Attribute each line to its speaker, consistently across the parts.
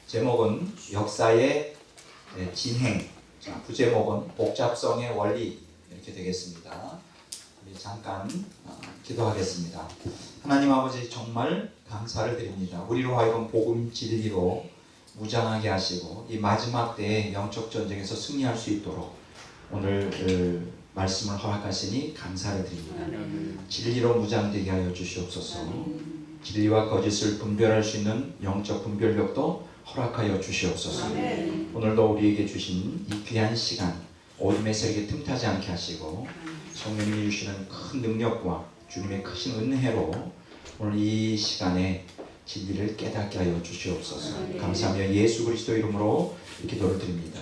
Speaker 1: 제목은 역사의 진행, 부제목은 복잡성의 원리 이렇게 되겠습니다. 우리 잠깐 기도하겠습니다. 하나님 아버지 정말 감사를 드립니다. 우리로 하여금 복음 진리로 무장하게 하시고 이 마지막 때에 영적 전쟁에서 승리할 수 있도록 오늘 말씀을 허락하시니 감사를 드립니다. 진리로 무장되게 하여 주시옵소서. 진리와 거짓을 분별할 수 있는 영적 분별력도 허락하여 주시옵소서. 오늘도 우리에게 주신 이 귀한 시간 어둠의 세력에 틈타지 않게 하시고 성령님이 주시는 큰 능력과 주님의 크신 은혜로 오늘 이 시간에 진리를 깨닫게 하여 주시옵소서. 감사하며 예수 그리스도 이름으로 기도를 드립니다.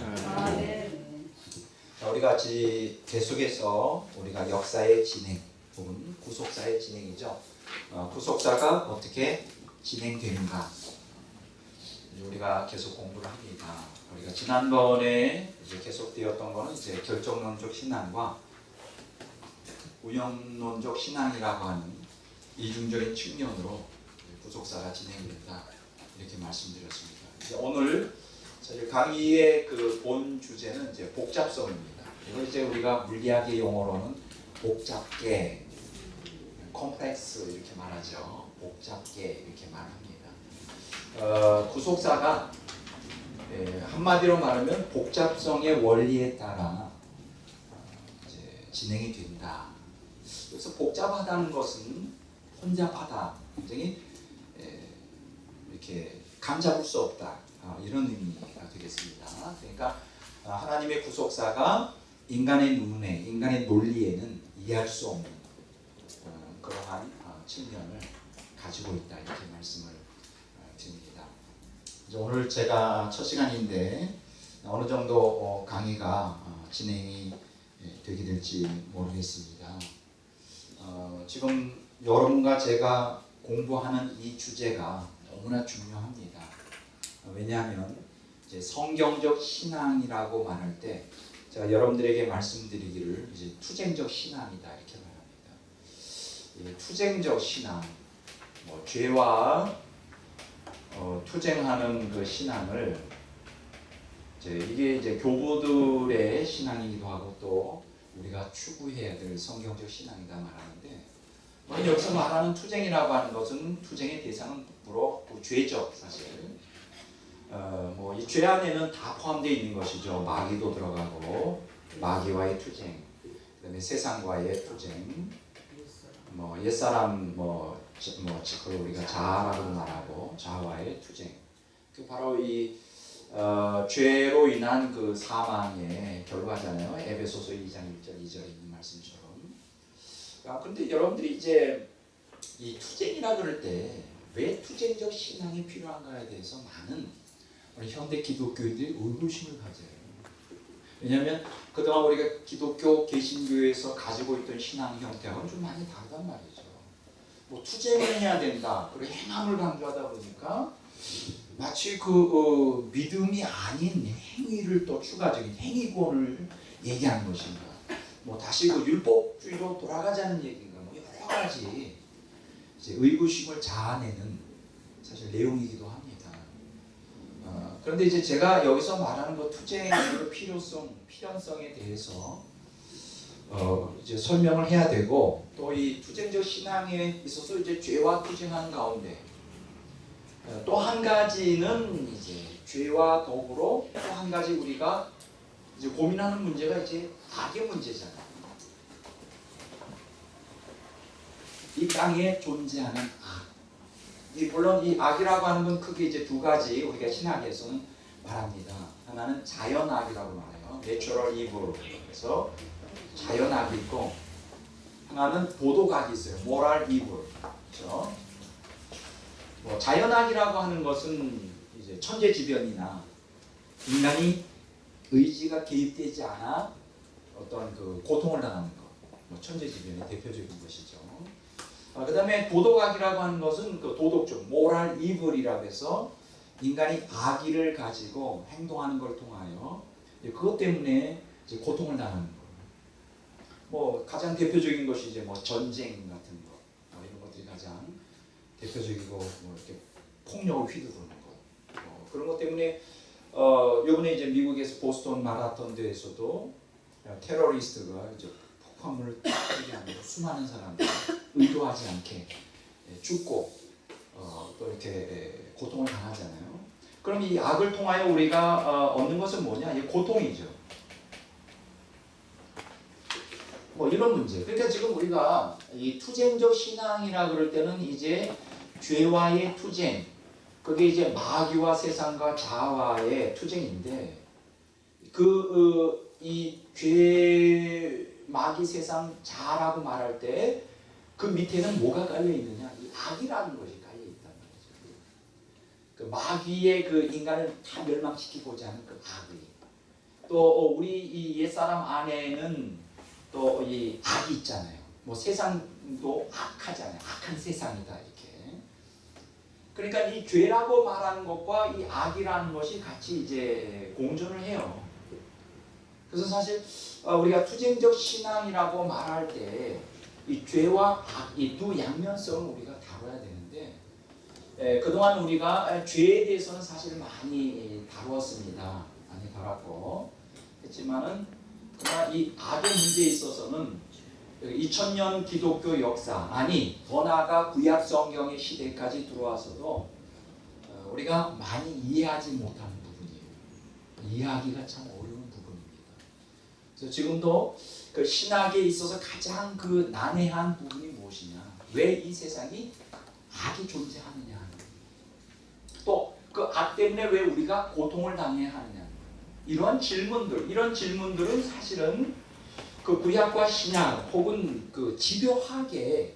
Speaker 1: 자, 우리가 계속해서 우리가 역사의 진행 혹은 구속사의 진행이죠. 구속사가 어떻게 진행되는가 우리가 계속 공부를 합니다. 우리가 지난번에 이제 계속되었던 거는 이제 결정론적 신앙과 운영론적 신앙이라고 하는 이중적인 측면으로 구속사가 진행된다 이렇게 말씀드렸습니다. 이제 오늘 사실 강의의 그 본 주제는 이제 복잡성입니다. 이걸 이제 우리가 물리학의 용어로는 복잡계, 컴플렉스 이렇게 말하죠. 복잡계 이렇게 말합니다. 구속사가 한마디로 말하면 복잡성의 원리에 따라 이제 진행이 된다. 그래서 복잡하다는 것은 혼잡하다, 굉장히 이렇게 감잡을 수 없다 이런 의미가 되겠습니다. 그러니까 하나님의 구속사가 인간의 눈에, 인간의 논리에는 이해할 수 없는 그러한 측면을 가지고 있다 이렇게 말씀을 드립니다. 이제 오늘 제가 첫 시간인데 어느 정도 강의가 진행이 되게 될지 모르겠습니다. 지금 여러분과 제가 공부하는 이 주제가 너무나 중요합니다. 왜냐하면 이제 성경적 신앙이라고 말할 때 제가 여러분들에게 말씀드리기를 이제 투쟁적 신앙이다 이렇게 말합니다. 투쟁적 신앙, 죄와 투쟁하는 그 신앙을 이게 이제 교부들의 신앙이기도 하고 또 우리가 추구해야 될 성경적 신앙이다 말하는데 여기서 말하는 투쟁이라고 하는 것은 투쟁의 대상은 무로 죄적 사실 이 죄 안에는 다 포함되어 있는 것이죠. 마귀도 들어가고 마귀와의 투쟁, 그다음에 세상과의 투쟁, 옛사람 그걸 우리가 자아라고 말하고 자아와의 투쟁. 그 바로 이 죄로 인한 그 사망의 결과잖아요. 에베소서 2장 1절 2절에 있는 말씀처럼. 그런데 여러분들이 이제 이 투쟁이라 그럴 때 왜 투쟁적 신앙이 필요한가에 대해서 많은 우리 현대 기독교인들이 의구심을 가져요. 왜냐하면 그동안 우리가 기독교 개신교에서 가지고 있던 신앙 형태하고는 좀 많이 다르단 말이죠. 투쟁을 해야 된다, 그리고 행함을 강조하다 보니까 마치 그 믿음이 아닌 행위를 또 추가적인 행위권을 얘기하는 것인가, 다시 그 율법주의로 돌아가자는 얘기인가, 여러 가지 이제 의구심을 자아내는 사실 내용이기도 합니다. 그런데 이제 제가 여기서 말하는 것 투쟁의 필연성에 대해서 이제 설명을 해야 되고 또 이 투쟁적 신앙에 있어서 이제 죄와 투쟁하는 가운데 또 한 가지는 이제 죄와 더불어 또 한 가지 우리가 이제 고민하는 문제가 이제 악의 문제잖아요. 이 땅에 존재하는 악. 물론 이 악이라고 하는 건 크게 이제 두 가지 우리가 신학에서는 말합니다. 하나는 자연악이라고 말해요. 내추럴 이블. 그래서 자연악이 있고 하나는 도덕악이 있어요. 모랄 이블. 그렇죠? 자연악이라고 하는 것은 이제 천재지변이나 인간이 의지가 개입되지 않아 어떤 그 고통을 당하는 것. 천재지변의 대표적인 것이죠. 그 다음에 도덕악이라고 하는 것은 그 도덕적, 모랄 이블이라고 해서 인간이 악의를 가지고 행동하는 걸 통하여 그것 때문에 이제 고통을 당하는 거. 가장 대표적인 것이 이제 전쟁 같은 거, 이런 것들이 가장 대표적이고 이렇게 폭력을 휘두르는 것. 그런 것 때문에 요번에 이제 미국에서 보스턴 마라톤 대회에서도 테러리스트가 이제 폭발물을 터뜨리게 하면서 수많은 사람들이 의도하지 않게 죽고 또 이렇게 고통을 당하잖아요. 그럼 이 악을 통하여 우리가 얻는 것은 뭐냐? 이 고통이죠. 뭐 이런 문제. 그러니까 지금 우리가 이 투쟁적 신앙이라 그럴 때는 이제 죄와의 투쟁, 그게 이제 마귀와 세상과 자아와의 투쟁인데 이 죄, 마귀, 세상, 자아라고 말할 때 그 밑에는 뭐가 깔려 있느냐? 이 악이라는 것이 깔려 있다는 거죠. 그 마귀의 그 인간을 다 멸망시키고자 하는 그 악이. 또 우리 이 옛사람 안에는 또 이 악이 있잖아요. 뭐 세상도 악하잖아요. 악한 세상이다 이렇게. 그러니까 이 죄라고 말하는 것과 이 악이라는 것이 같이 이제 공존을 해요. 그래서 사실 우리가 투쟁적 신앙이라고 말할 때 이 죄와 악, 이 두 양면성을 우리가 다뤄야 되는데 그동안 우리가 죄에 대해서는 사실 많이 다루었습니다. 많이 다뤘고 했지만은 그러나 이 악의 문제에 있어서는 2000년 기독교 역사, 아니 더 나아가 구약 성경의 시대까지 들어와서도 우리가 많이 이해하지 못하는 부분이에요. 이해하기가 참 어려운 부분입니다. 그래서 지금도 그 신학에 있어서 가장 그 난해한 부분이 무엇이냐? 왜 이 세상이 악이 존재하느냐? 또 그 악 때문에 왜 우리가 고통을 당해야 하느냐? 이런 질문들은 사실은 그 구약과 신약 혹은 그 집요하게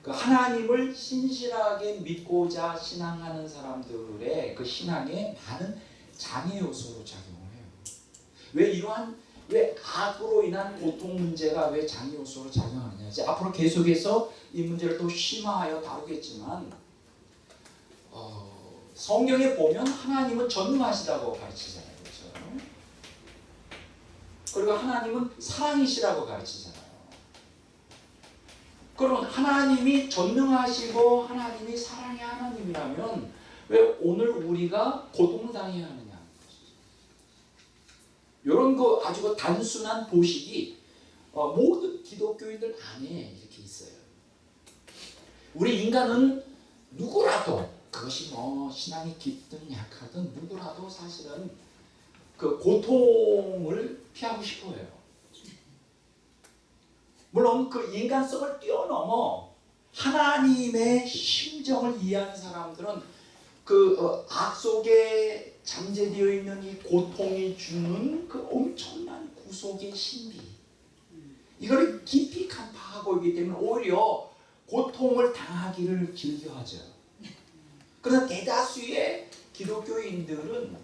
Speaker 1: 그 하나님을 신실하게 믿고자 신앙하는 사람들의 그 신앙에 많은 장애 요소로 작용을 해요. 왜 악으로 인한 고통 문제가 왜 장애 요소로 작용하느냐? 이제 앞으로 계속해서 이 문제를 또 심화하여 다루겠지만 성경에 보면 하나님은 전능하시다고 가르치잖아요. 그렇죠? 그리고 하나님은 사랑이시라고 가르치잖아요. 그럼 하나님이 전능하시고 하나님이 사랑의 하나님이라면 왜 오늘 우리가 고통을 당해야 하느냐? 이런 거 아주 단순한 도식이 모든 기독교인들 안에 이렇게 있어요. 우리 인간은 누구라도 그것이 뭐 신앙이 깊든 약하든 누구라도 사실은 그 고통을 피하고 싶어요. 물론 그 인간성을 뛰어넘어 하나님의 심정을 이해하는 사람들은 그 악 속에 잠재되어 있는 이 고통이 주는 그 엄청난 구속의 신비, 이걸 깊이 간파하고 있기 때문에 오히려 고통을 당하기를 즐겨하죠. 그러나 대다수의 기독교인들은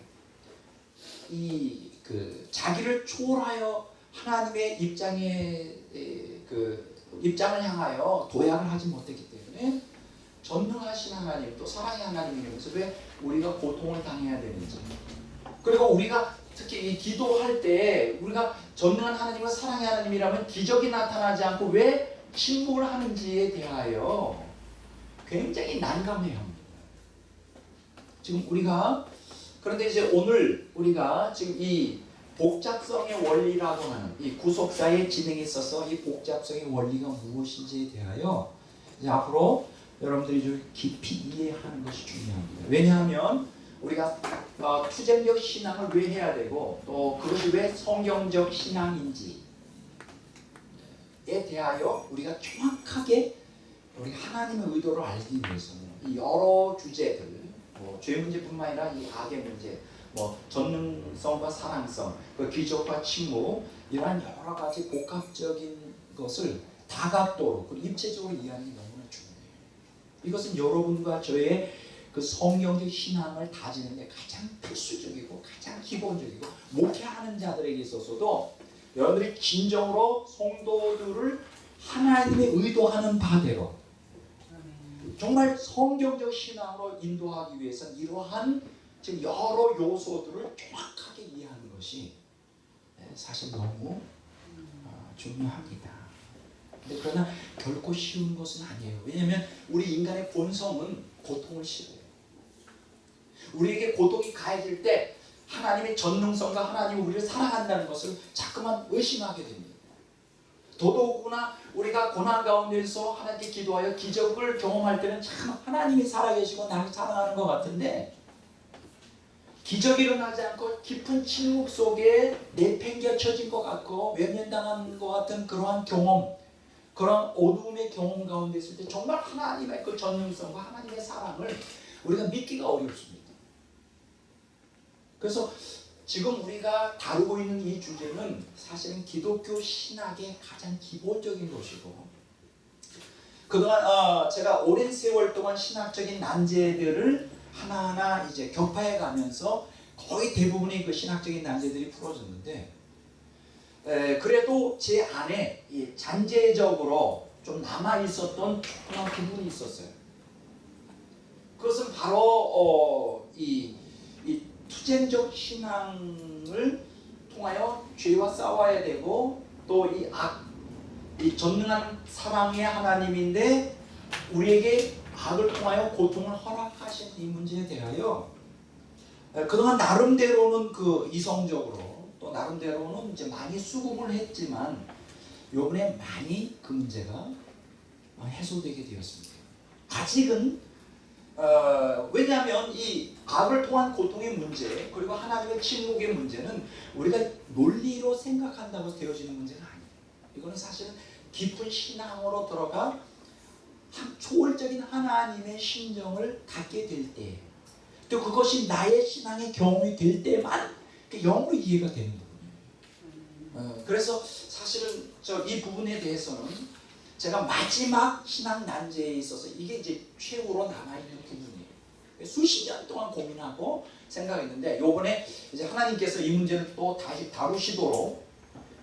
Speaker 1: 자기를 초월하여 하나님의 입장을 향하여 도약을 하지 못했기 때문에 전능하신 하나님, 또 사랑의 하나님이면서 왜 우리가 고통을 당해야 되는지, 그리고 우리가 특히 이 기도할 때 우리가 전능한 하나님과 사랑의 하나님이라면 기적이 나타나지 않고 왜 침묵을 하는지에 대하여 굉장히 난감해합니다. 지금 그런데 이제 오늘 우리가 지금 이 복잡성의 원리라고 하는 이 구속사의 진행에 있어서 이 복잡성의 원리가 무엇인지에 대하여 이제 앞으로 여러분들이 좀 깊이 이해하는 것이 중요합니다. 왜냐하면 우리가 투쟁적 신앙을 왜 해야 되고 또 그것이 왜 성경적 신앙인지에 대하여 우리가 정확하게 우리 하나님의 의도를 알기 위해서는 이 여러 주제들, 죄 문제뿐만 아니라 이 악의 문제, 전능성과 사랑성, 그 기적과 침묵, 이러한 여러 가지 복합적인 것을 다각도로 그리고 입체적으로 이해하는 게 너무나 중요해요. 이것은 여러분과 저의 그 성경적 신앙을 다지는 데 가장 필수적이고 가장 기본적이고 목회하는 자들에게 있어서도 여러분들이 진정으로 성도들을 하나님의 의도하는 바대로 정말 성경적 신앙으로 인도하기 위해서는 이러한 지금 여러 요소들을 정확하게 이해하는 것이 사실 너무 중요합니다. 그러나 결코 쉬운 것은 아니에요. 왜냐하면 우리 인간의 본성은 고통을 싫어해요. 우리에게 고통이 가해질 때 하나님의 전능성과 하나님이 우리를 사랑한다는 것을 자꾸만 의심하게 됩니다. 더더구나 우리가 고난 가운데서 하나님께 기도하여 기적을 경험할 때는 참 하나님이 살아계시고 나를 사랑하는 것 같은데 기적이 일어나지 않고 깊은 침묵 속에 내팽개쳐진 것 같고 외면당한 것 같은 그러한 경험, 그런 어두움의 경험 가운데 있을 때 정말 하나님의 그 전능성과 하나님의 사랑을 우리가 믿기가 어렵습니다. 그래서 지금 우리가 다루고 있는 이 주제는 사실은 기독교 신학의 가장 기본적인 것이고, 그동안 제가 오랜 세월 동안 신학적인 난제들을 하나하나 이제 격파해 가면서 거의 대부분의 그 신학적인 난제들이 풀어졌는데, 그래도 제 안에 이 잔재적으로 좀 남아 있었던 조그만 부분이 있었어요. 그것은 바로 이 투쟁적 신앙을 통하여 죄와 싸워야 되고, 또 이 전능한 사랑의 하나님인데 우리에게 악을 통하여 고통을 허락하신 이 문제에 대하여 그동안 나름대로는 그 이성적으로 또 나름대로는 이제 많이 수긍을 했지만 요번에 많이 그 문제가 해소되게 되었습니다. 아직은 왜냐하면 이 악을 통한 고통의 문제 그리고 하나님의 침묵의 문제는 우리가 논리로 생각한다고 되어지는 문제가 아니에요. 이거는 사실은 깊은 신앙으로 들어가 초월적인 하나님의 심정을 갖게 될 때, 또 그것이 나의 신앙의 경험이 될 때만 영으로 이해가 되는 부분이에요. 그래서 사실은 이 부분에 대해서는 제가 마지막 신앙 난제에 있어서 이게 이제 최후로 남아있는 부분이에요. 수십 년 동안 고민하고 생각했는데 요번에 이제 하나님께서 이 문제를 또 다시 다루시도록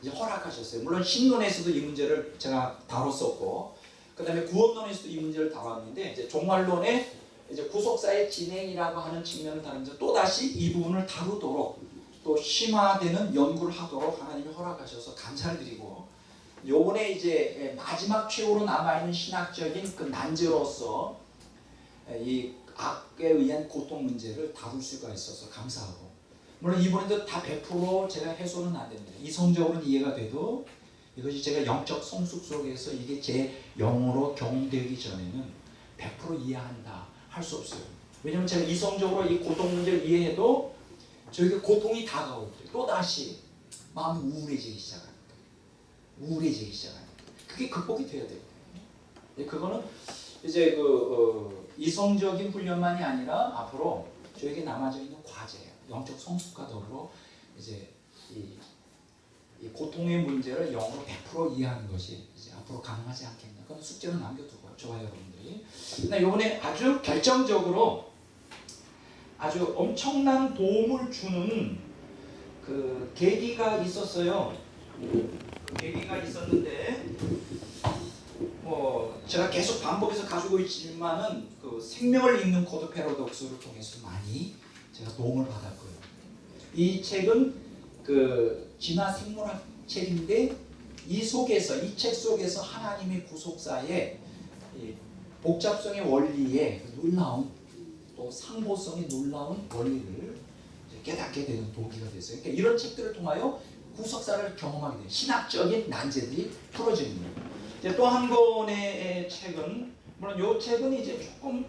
Speaker 1: 이제 허락하셨어요. 물론 신론에서도 이 문제를 제가 다뤘었고, 그 다음에 구원론에서도 이 문제를 다뤘는데, 이제 종말론의 이제 구속사의 진행이라고 하는 측면을 다루면서 또 다시 이 부분을 다루도록 또 심화되는 연구를 하도록 하나님이 허락하셔서 감사를 드리고, 요번에 이제 마지막 최후로 남아있는 신학적인 그 난제로서 이 악에 의한 고통 문제를 다룰 수가 있어서 감사하고, 물론 이번에도 다 100% 제가 해소는 안 됩니다. 이성적으로는 이해가 돼도 이것이 제가 영적 성숙 속에서 이게 제 영으로 경험되기 전에는 100% 이해한다 할 수 없어요. 왜냐하면 제가 이성적으로 이 고통 문제를 이해해도 저에게 고통이 다가올 때 또다시 마음이 우울해지기 시작합니다. 우울해지기 시작합니다. 그게 극복이 돼야 돼요. 그거는 이제 이성적인 훈련만이 아니라 앞으로 저에게 남아져 있는 과제예요. 영적 성숙과 더불어 이제 이 고통의 문제를 영으로 100% 이해하는 것이 이제 앞으로 가능하지 않겠나. 그건 숙제로 남겨두고 좋아요, 여러분들이. 근데 이번에 아주 결정적으로 아주 엄청난 도움을 주는 그 계기가 있었어요. 그 계기가 있었는데 제가 계속 반복해서 가지고 있지만은 그 생명을 읽는 코드 패러독스를 통해서 많이 제가 도움을 받았고요. 이 책은 그 진화 생물학 책인데 이 책 속에서 하나님의 구속사의 복잡성의 원리에 놀라운 또 상보성의 놀라운 원리를 깨닫게 되는 동기가 됐어요. 그러니까 이런 책들을 통하여 구속사를 경험하게 돼요. 신학적인 난제들이 풀어지는 거예요. 또 한 권의 책은, 물론 이 책은 이제 조금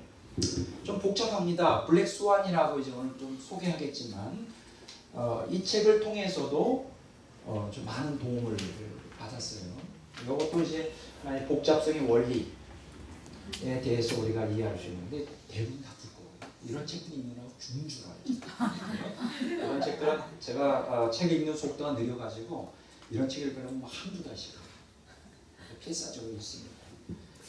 Speaker 1: 좀 복잡합니다. 블랙 스완이라고 이제 오늘 좀 소개하겠지만, 이 책을 통해서도 좀 많은 도움을 받았어요. 이것도 이제 하나의 복잡성의 원리에 대해서 우리가 이해할 수 있는데 대부분 다 두꺼워요. 이런 책들이 읽느라고 죽는 줄 알아요. 이런 책들은 제가 책 읽는 속도가 느려가지고 이런 책을 읽으면 한두 달씩 필사적으로 읽습니다.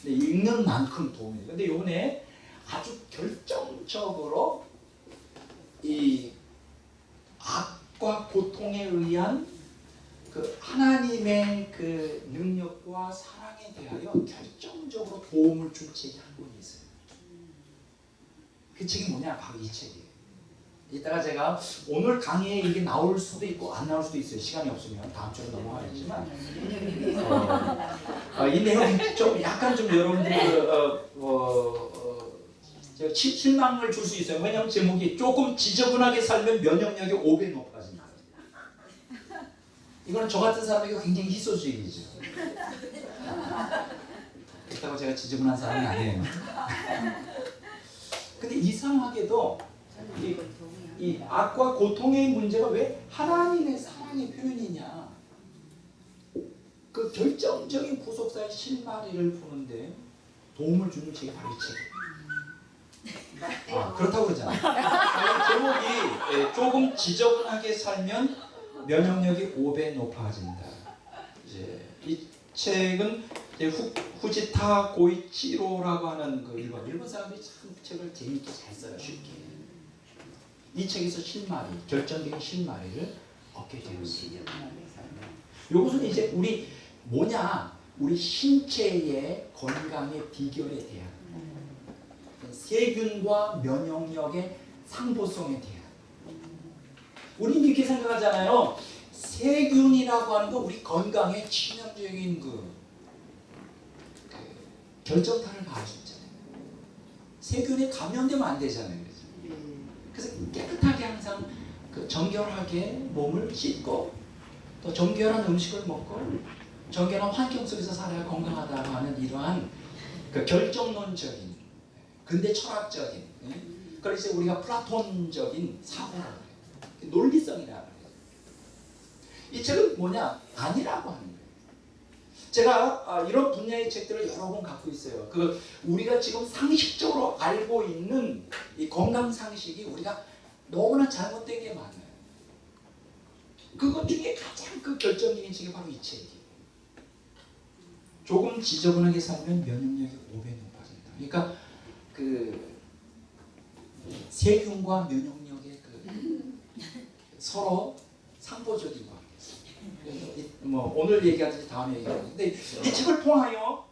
Speaker 1: 근데 읽는 만큼 도움이 돼요. 근데 이번에 아주 결정적으로 이 악과 고통에 의한 그 하나님의 그 능력과 사랑에 대하여 결정적으로 도움을 준 책이 한 권이 있어요. 그 책이 뭐냐? 바로 이 책이에요. 이따가 제가 오늘 강의에 이게 나올 수도 있고 안 나올 수도 있어요. 시간이 없으면 다음 주로 넘어가겠지만 이 내용이 좀 약간 좀 여러분들이 제가 실망을 줄 수 있어요. 왜냐하면 제목이 조금 지저분하게 살면 면역력이 5배 높아진다. 이거는 저 같은 사람에게 굉장히 희소주의죠. 그렇다고 제가 지저분한 사람이 아니에요. 근데 이상하게도 이 악과 고통의 문제가 왜 하나님의 사랑의 표현이냐, 그 결정적인 구속사의 실마리를 푸는데 도움을 주는 책이 바로 이 책. 그렇다고 그러잖아요. 제목이 조금 지저분하게 살면 면역력이 5배 높아진다. 이제 이 책은 후지타 고이치로라고 하는 그 일본 사람들이 참 책을 재밌게 잘 써요. 쉽게. 이 책에서 실마리, 결정적인 실마리를 얻게 되었습니다. 이것은 이제 우리 신체의 건강의 비결에 대한 세균과 면역력의 상보성에 대한, 우리는 이렇게 생각하잖아요. 세균이라고 하는 건 우리 건강에 치명적인 결정타를 가할 수 있잖아요. 세균에 감염되면 안 되잖아요. 그래서 깨끗하게 항상 정결하게 몸을 씻고 또 정결한 음식을 먹고 정결한 환경 속에서 살아야 건강하다고 하는 이러한 결정론적인, 근대 철학적인, 그래서 우리가 플라톤적인 사고라고 해요. 논리성이라고 해요. 이 책은 아니라고 하는 거예요. 제가 이런 분야의 책들을 여러 권 갖고 있어요. 우리가 지금 상식적으로 알고 있는 이 건강 상식이 우리가 너무나 잘못된 게 많아요. 그것 중에 가장 결정적인 책이 바로 이 책이에요. 조금 지저분하게 살면 면역력이 5배 높아진다. 그러니까 세균과 면역력의 서로 상보적인 관계. 오늘 얘기하듯이 다음에 얘기하는데, 이 책을 통하여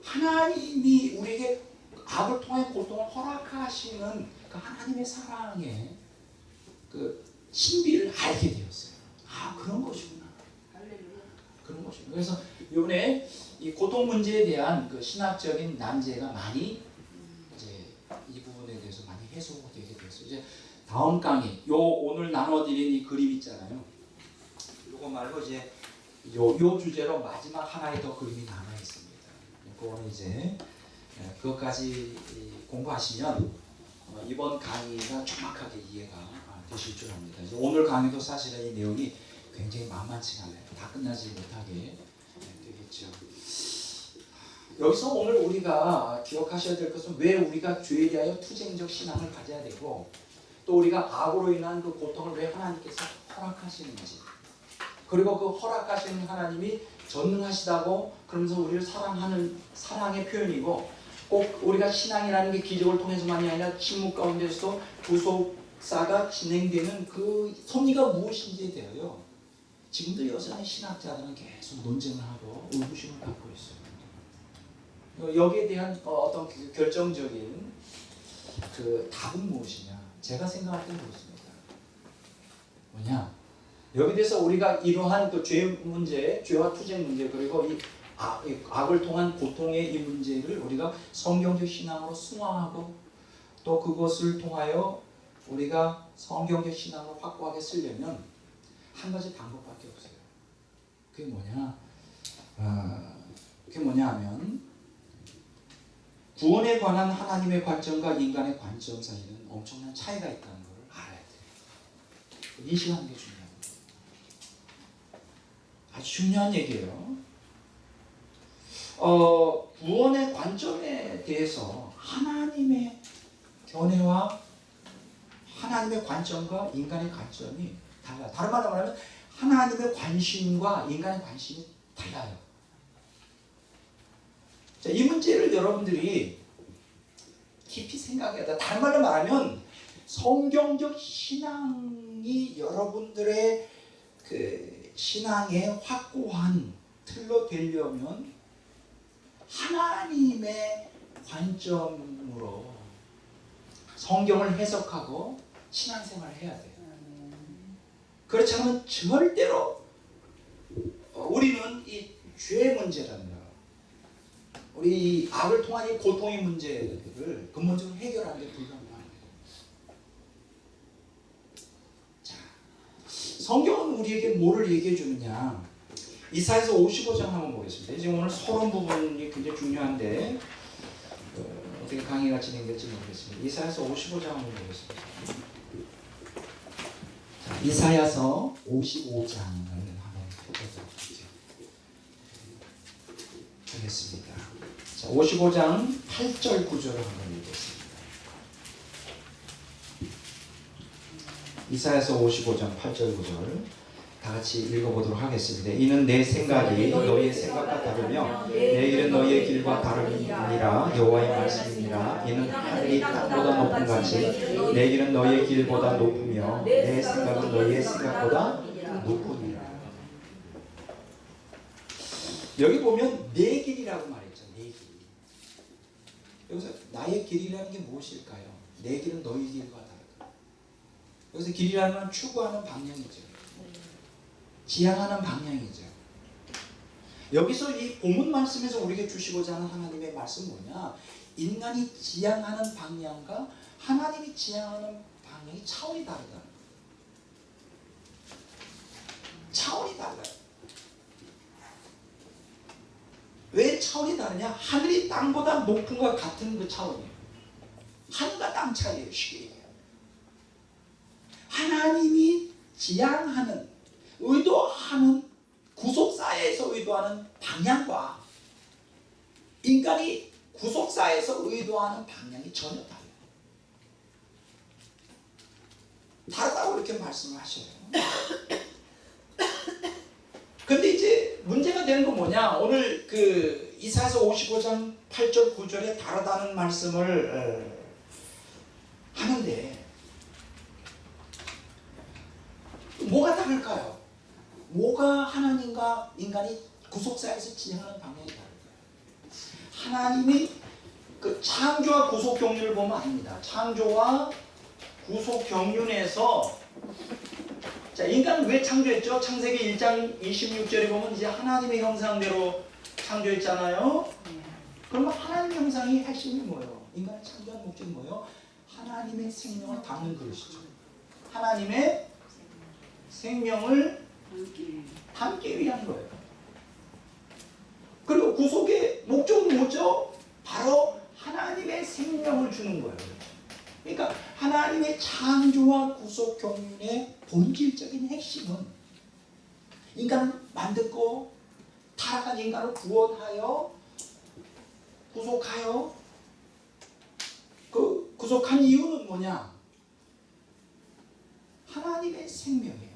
Speaker 1: 하나님이 우리에게 악을 통해 고통을 허락하시는 그 하나님의 사랑의 신비를 알게 되었어요. 그런 것이구나. 그런 것이구나. 그래서 이번에 이 고통 문제에 대한 신학적인 난제가 많이 이제 이 부분에 대해서 많이 해소가 되게 되었어요. 이제 다음 강의, 오늘 나눠드린 이 그림 있잖아요. 요거 말고 이제 요 주제로 마지막 하나의 더 그림이 남아 있습니다. 그거는 이제 그것까지 공부하시면 이번 강의가 정확하게 이해가 되실 줄 압니다. 오늘 강의도 사실은 이 내용이 굉장히 만만치가 않아요. 다 끝나지 못하게 되겠죠. 여기서 오늘 우리가 기억하셔야 될 것은 왜 우리가 죄에 대하여 투쟁적 신앙을 가져야 되고, 또 우리가 악으로 인한 그 고통을 왜 하나님께서 허락하시는지, 그리고 그 허락하시는 하나님이 전능하시다고 그러면서 우리를 사랑하는 사랑의 표현이고, 꼭 우리가 신앙이라는 게 기적을 통해서만이 아니라 침묵 가운데서도 구속사가 진행되는 그 섭리가 무엇인지에 대하여 지금도 여전히 신학자들은 계속 논쟁을 하고 의구심을 갖고 있어요. 여기에 대한 어떤 결정적인 답은 무엇이냐? 제가 생각할 때는 그렇습니다. 여기 대해서 우리가 이러한 죄 문제, 죄와 투쟁 문제, 그리고 이 악을 통한 고통의 이 문제를 우리가 성경적 신앙으로 승화하고, 또 그것을 통하여 우리가 성경적 신앙을 확고하게 쓰려면 한 가지 방법밖에 없어요. 그게 뭐냐 하면, 구원에 관한 하나님의 관점과 인간의 관점 사이에는 엄청난 차이가 있다는 걸 알아야 돼요. 인식하는 게 중요합니다. 아주 중요한 얘기예요. 구원의 관점에 대해서 하나님의 견해와 하나님의 관점과 인간의 관점이 달라요. 다른 말로 말하면 하나님의 관심과 인간의 관심이 달라요. 자, 이 문제를 여러분들이 깊이 생각해야 돼. 다른 말로 말하면 성경적 신앙이 여러분들의 신앙의 확고한 틀로 되려면 하나님의 관점으로 성경을 해석하고 신앙생활을 해야 돼요. 그렇지 않으면 절대로 우리는 이 죄 문제라든가 우리 이 악을 통한 이 고통의 문제를 근본적으로 해결하는 게 불가능한 거예요. 자, 성경은 우리에게 뭐를 얘기해 주느냐? 이사야서 55장 한번 보겠습니다. 지금 오늘 서론 부분이 굉장히 중요한데 어떻게 강의가 진행될지 모르겠습니다. 이사야서 55장 한번 보겠습니다. 자, 이사야서 55장을 한번 펴보도록 하겠습니다. 자, 55장 8절 9절을 한번 읽겠습니다. 이사야서 55장 8절 9절 다 같이 읽어보도록 하겠습니다. 이는 내 생각이 너희의 생각과 다르며 내 일은 너희의 길과 다름이니라. 여호와의 말씀이니라. 이는 하늘이 땅보다 높은 같이 내 길은 너희의 길보다 높으며 내 생각은 너희의 생각보다 높으니라. 여기 보면 내 길이라고 말했죠. 내 길. 여기서 나의 길이라는 게 무엇일까요? 내 길은 너희 길과 다르다. 여기서 길이라는 건 추구하는 방향이죠. 지향하는 방향이죠. 여기서 이 본문 말씀에서 우리에게 주시고자 하는 하나님의 말씀은 뭐냐? 인간이 지향하는 방향과 하나님이 지향하는 방향이 차원이 다르다. 차원이 달라요. 왜 차원이 다르냐? 하늘이 땅보다 높은 것 같은 그 차원이에요. 하늘과 땅 차이예요. 쉽게 얘기해요. 하나님이 지향하는 의도하는 구속사에서 의도하는 방향과 인간이 구속사에서 의도하는 방향이 전혀 달라요. 다르다고 이렇게 말씀을 하셔요. 근데 이제 문제가 되는 건 뭐냐? 오늘 그 이사야서 55장 8절 9절에 다르다는 말씀을 하는데 뭐가 다를까요? 뭐가 하나님과 인간이 구속사에서 지향하는 방향이 다를까요? 하나님이 그 창조와 구속 경륜을 보면 아닙니다. 창조와 구속 경륜에서 자, 인간은 왜 창조했죠? 창세기 1장 26절에 보면 이제 하나님의 형상대로 창조했잖아요. 그러면 하나님의 형상이 핵심이 뭐예요? 인간을 창조한 목적이 뭐예요? 하나님의 생명을 담는 그릇이죠. 하나님의 생명을 담기 위한 거예요. 그리고 구속의 목적은 뭐죠? 바로 하나님의 생명을 주는 거예요. 그러니까 하나님의 창조와 구속 경륜의 본질적인 핵심은 인간을 만들고 타락한 인간을 구원하여 구속하여 그 구속한 이유는 뭐냐? 하나님의 생명이에요.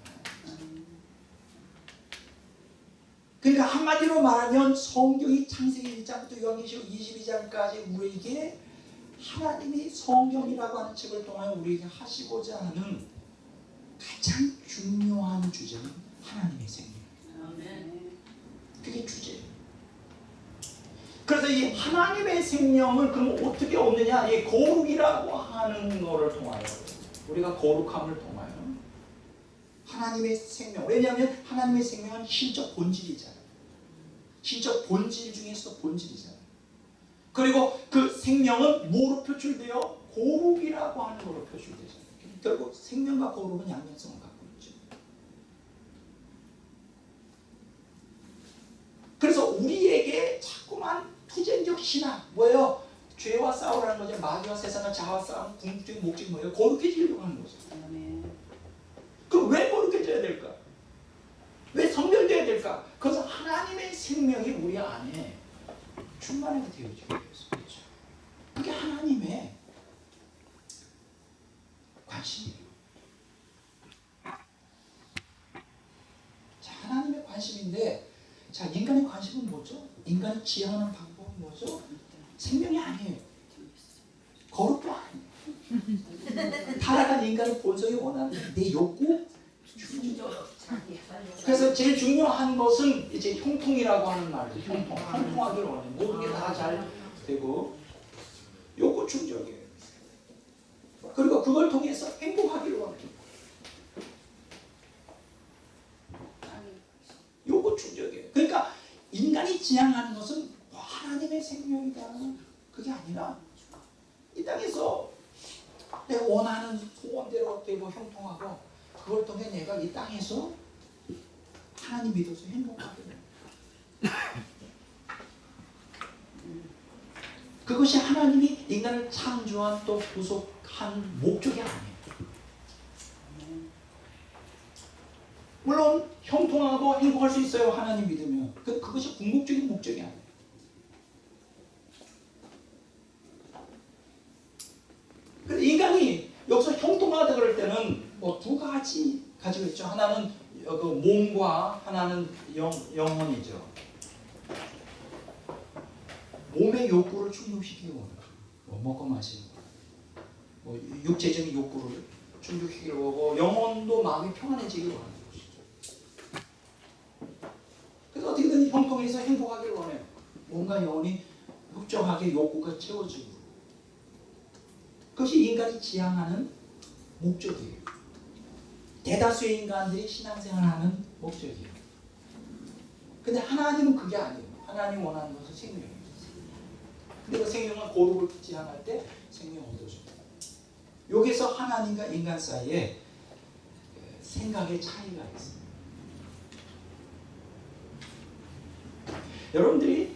Speaker 1: 그러니까 한마디로 말하면 성경이 창세기 1장부터 요한계시록 22장까지 우리에게 하나님이 성경이라고 하는 책을 통하여 우리에게 하시고자 하는 가장 중요한 주제는 하나님의 생명. 그게 주제예요. 그래서 이 하나님의 생명을 그럼 어떻게 얻느냐? 이 거룩이라고 하는 것을 통하여 우리가 거룩함을 통하여 하나님의 생명. 왜냐하면 하나님의 생명은 신적 본질이잖아요. 신적 본질 중에서 본질이잖아요. 그리고 그 생명은 뭐로 표출돼요? 거룩이라고 하는 것으로 표출되잖아요. 결국 생명과 거룩은 양면성을 갖고 있죠. 그래서 우리에게 자꾸만 투쟁적 신앙 뭐예요? 죄와 싸우라는 거죠. 마귀와 세상과 자아와 싸우는 궁극적인 목적이 뭐예요? 거룩해지려고 하는 거죠. 그럼 왜 거룩해져야 될까? 왜 성별돼야 될까? 그래서 하나님의 생명이 우리 안에 충만하게 되어지게 되었습니다. 그렇죠? 그게 하나님의 관심이에요. 자, 하나님의 관심인데, 자, 인간의 관심은 뭐죠? 인간이 지향하는 방법은 뭐죠? 생명이 아니에요. 거룩도 아니에요. 타락한 인간의 본성이 원하는 내 욕구, 그래서 제일 중요한 것은 이제 형통이라고 하는 말이죠. 형통하기를 원해요. 모든 게 다 잘 되고 욕구 충족이에요. 그리고 그걸 통해서 행복하기를 원해요. 욕구 충족이에요. 그러니까 인간이 지향하는 것은 하나님의 생명이 그게 아니라 이 땅에서 내가 원하는 소원대로 되고 형통하고 그걸 통해 내가 이 땅에서 하나님 믿어서 행복하게 돼. 그것이 하나님이 인간을 창조한 또 구속한 목적이 아니에요. 물론 형통하고 행복할 수 있어요. 하나님 믿으면. 그것이 궁극적인 목적이 아니에요. 근데 인간이 여기서 형통하다 그럴 때는 뭐 두 가지 가지고 있죠. 하나는 그 몸과 하나는 영혼이죠. 몸의 욕구를 충족시키기 원해요. 뭐 먹고 마시는 거, 뭐 육체적인 욕구를 충족시키기 원하고 영혼도 마음이 평안해지기 원하는 것이죠. 그래서 어떻게든 형통해서 행복하기를 원해요. 몸과 영혼이 흡족하게 욕구가 채워지고 그것이 인간이 지향하는 목적이에요. 대다수의 인간들이 신앙생활하는 목적이에요. 근데 하나님은 그게 아니에요. 하나님 원하는 것은 생명이에요. 근데 그 생명은 거룩을 지향할 때 생명을 얻어줍니다. 여기서 하나님과 인간 사이에 생각의 차이가 있습니다. 여러분들이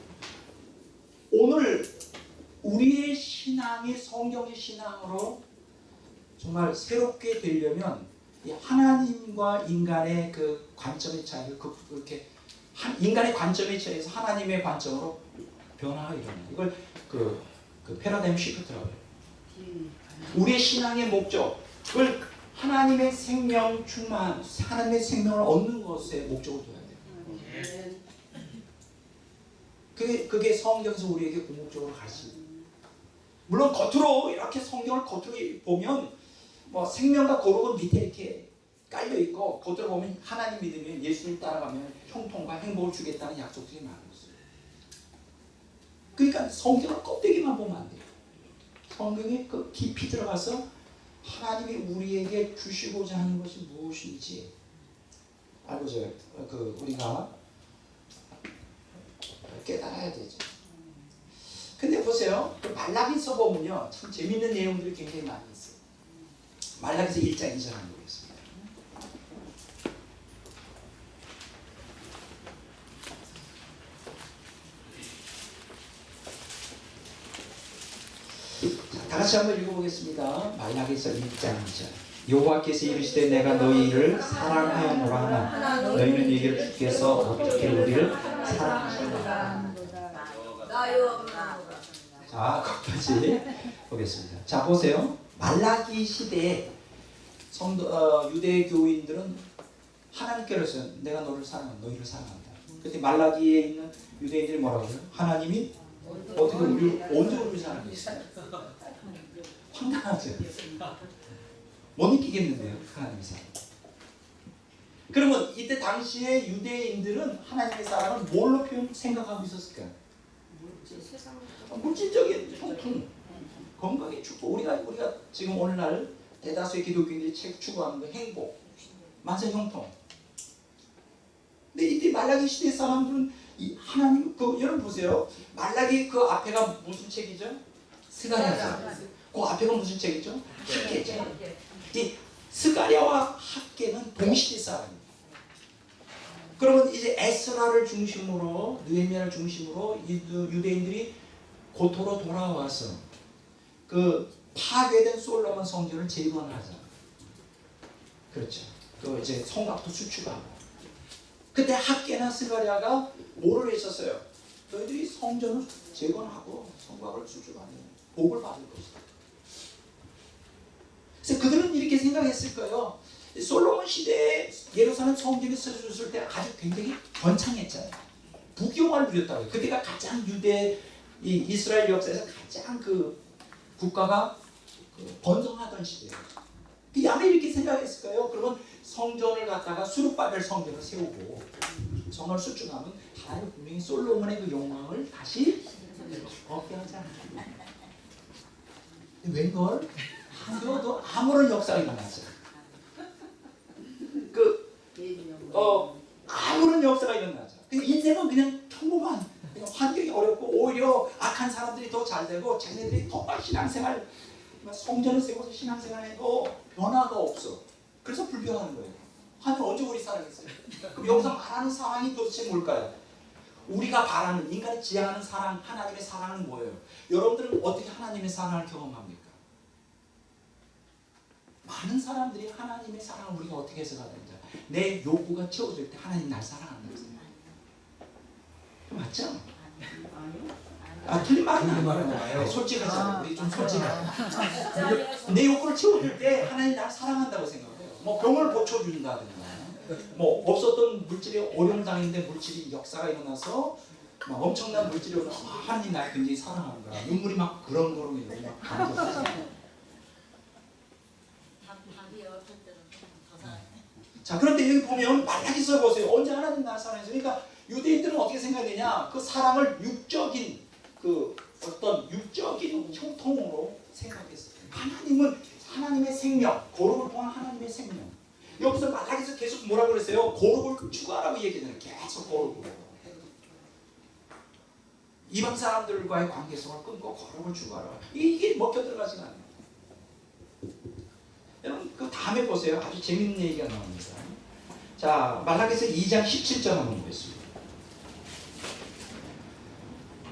Speaker 1: 오늘 우리의 신앙이 성경의 신앙으로 정말 새롭게 되려면 이 하나님과 인간의 그 관점의 차이를 그렇게 인간의 관점의 차이에서 하나님의 관점으로 변화가 일어나요. 이걸 그 패러다임 시프트라고 해요. 우리의 신앙의 목적을 하나님의 생명 충만, 하나님의 생명을 얻는 것에 목적을 둬야 돼요. 그게 성경에서 우리에게 궁극적으로 가르칩니다. 물론 겉으로 이렇게 성경을 겉으로 보면 뭐 생명과 거룩은 밑에 이렇게 깔려 있고 겉으로 보면 하나님 믿으면 예수님 따라가면 형통과 행복을 주겠다는 약속들이 많은 것이에요. 그러니까 성경을 껍데기만 보면 안 돼요. 성경에 그 깊이 들어가서 하나님이 우리에게 주시고자 하는 것이 무엇인지 알고자 우리가 깨달아야 되죠. 근데 보세요. 말라기서 보면요. 참 재밌는 내용들이 굉장히 많이 있어요. 말라기서 1장 2절 한번 보겠습니다. 자, 다 같이 한번 읽어보겠습니다. 말라기서 1장 2절. 여호와께서 이르시되 내가 너희를 사랑하노라 하나 너희는 이를 주께서 어떻게 우리를 사랑하시노라. 자, 거기까지 보겠습니다. 자, 보세요. 말라기 시대에 유대 교인들은 하나님께 그랬어요. 내가 너희를 사랑한다. 그때 말라기에 있는 유대인들이 뭐라고 해요? 하나님이 어떻게 언제 우리를 사랑했어요? 황당하죠. 못 느끼겠는데요, 하나님의 사랑. 그러면 이때 당시에 유대인들은 하나님의 사랑을 뭘로 생각하고 있었을까요? 물질적인 형통, 건강의 축복. 우리가 지금 오늘날 대다수의 기독교인들이 추구하는 거 행복, 만사 형통. 근데 이때 말라기 시대 사람들은 이 하나님 여러분 보세요. 말라기 그 앞에가 무슨 책이죠? 스가랴서. 그 앞에가 무슨 책이죠? 학개죠. 이 스가랴와 학개는 동시대 사람입니다. 그러면 이제 에스라를 중심으로 느헤미야를 중심으로 유대인들이 고토로 돌아와서 그 파괴된 솔로몬 성전을 재건하자. 그렇죠. 또 이제 성곽도 수축하고. 그때 학개나 스가랴가 뭐를 했었어요? 너희들이 성전을 재건하고 성곽을 수축하면 복을 받을 것이다. 그래서 그들은 이렇게 생각했을 거예요. 솔로몬 시대에 예루살렘 성전이 세워졌을 때 아주 굉장히 번창했잖아요. 부귀영화를 누렸다고요. 그때가 가장 이스라엘 역사에서 가장 그 국가가 번성하던 시대예요. 아마 이렇게 생각했을 거예요. 그러면 성전을 갖다가 수르바벨 성전을 세우고 성을 수축하면 하나님 분명히 솔로몬의 그 영광을 다시 얻게 하잖아요. 웬걸? 한겨도 아무런 역사가 일어났어요. 아무런 역사가 일어나죠. 인생은 그냥 평범한, 그냥 환경이 어렵고 오히려 악한 약한 사람들이 더 잘 되고 자기네들이 더 신앙생활 성전을 세워서 신앙생활해도 변화가 없어. 그래서 불평하는 거예요. 하나님 언제 우리 사랑했어요? 그럼 여기서 말하는 사랑이 도대체 뭘까요? 우리가 바라는, 인간이 지향하는 사랑, 하나님의 사랑은 뭐예요? 여러분들은 어떻게 하나님의 사랑을 경험합니까? 많은 사람들이 하나님의 사랑을 우리가 어떻게 해석하는지, 내 요구가 채워질 때 하나님 날 사랑한다고 생각해요. 맞죠? 틀린 말은 아니에요. 솔직하잖아요. 우리 좀 솔직하죠. 내 요구를 채워줄 때 하나님 날 사랑한다고 생각해요. 뭐 병을 고쳐준다든가, 뭐 없었던 물질이 어려움을 당했는데 물질이 역사가 일어나서 막 엄청난 물질이 일어나서 하나님 날 굉장히 사랑하는 거야. 눈물이 막 그렁그렁 이렇게 막 감동해요. 자, 그런데 여기 보면 말라기서 보세요. 언제 하나님 날 사랑해서. 그러니까 유대인들은 어떻게 생각하느냐, 그 사랑을 육적인 그 어떤 육적인 형통으로 생각했어요. 하나님은 하나님의 생명, 거룩을 통한 하나님의 생명. 여기서 말라기서 계속 뭐라고 그랬어요? 거룩을 추구하라고 얘기하잖아요. 계속 거룩을. 이방 사람들과의 관계성을 끊고 거룩을 추구하라. 이게 먹혀 들어가지가 않아요. 여러분 그 다음에 보세요. 아주 재밌는 얘기가 나옵니다. 자, 말라기서 2장 17절 한번 보겠습니다.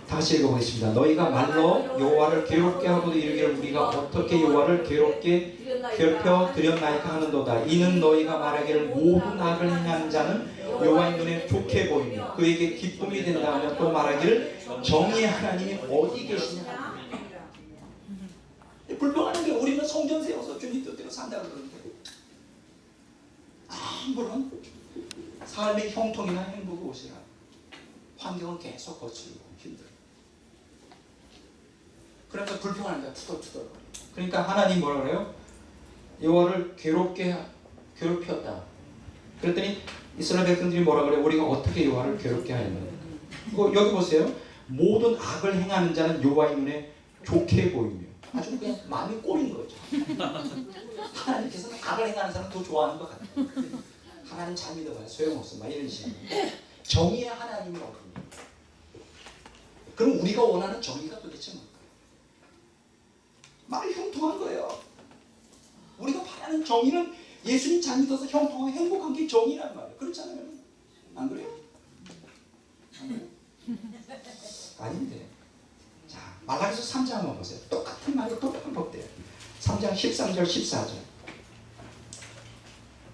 Speaker 1: 다시 읽어보겠습니다. 너희가 말로 여호와를 괴롭게 하고도 이르기를 우리가 어떻게 여호와를 괴롭게 괴롭혀 드렸나이까 하는도다. 이는 너희가 말하기를 모든 악을 행하는 자는 여호와의 눈에 좋게 보이며 그에게 기쁨이 된다 하며 또 말하기를 정의의 하나님이 어디 계시냐. 불평하는 게 우리는 성전 세워서 주님 뜻대로 산다고 그러는데 아무런 삶의 형통이나 행복이 오시라. 환경은 계속 거칠고 힘들어. 그러니까 불평하는 거야. 투덜투덜. 그러니까 하나님 뭐라 그래요? 여호와를 괴롭혔다. 그랬더니 이스라엘 백성들이 뭐라 그래요? 우리가 어떻게 여호와를 괴롭게 하였나? 여기 보세요. 모든 악을 행하는 자는 여호와의 눈에 좋게 보이며. 아주 그냥 마음이 꼬인 거죠. 하나님께서는 악을 행하는 사람 더 좋아하는 것 같아요. 하나님 잘 믿어봐요. 소용없어. 막 이런 식으로. 정의의 하나님이 어디냐? 그럼 우리가 원하는 정의가 도대체 뭘까요? 말이 형통한 거예요. 우리가 바라는 정의는 예수님 잘 믿어서 형통하고 행복한 게 정의란 말이에요. 그렇잖아요. 안 그래요? 안 그래요? 아닌데. 자, 말라기서 3장 한번 보세요. 똑같은 말이 또 반복돼요. 3장 13절 14절.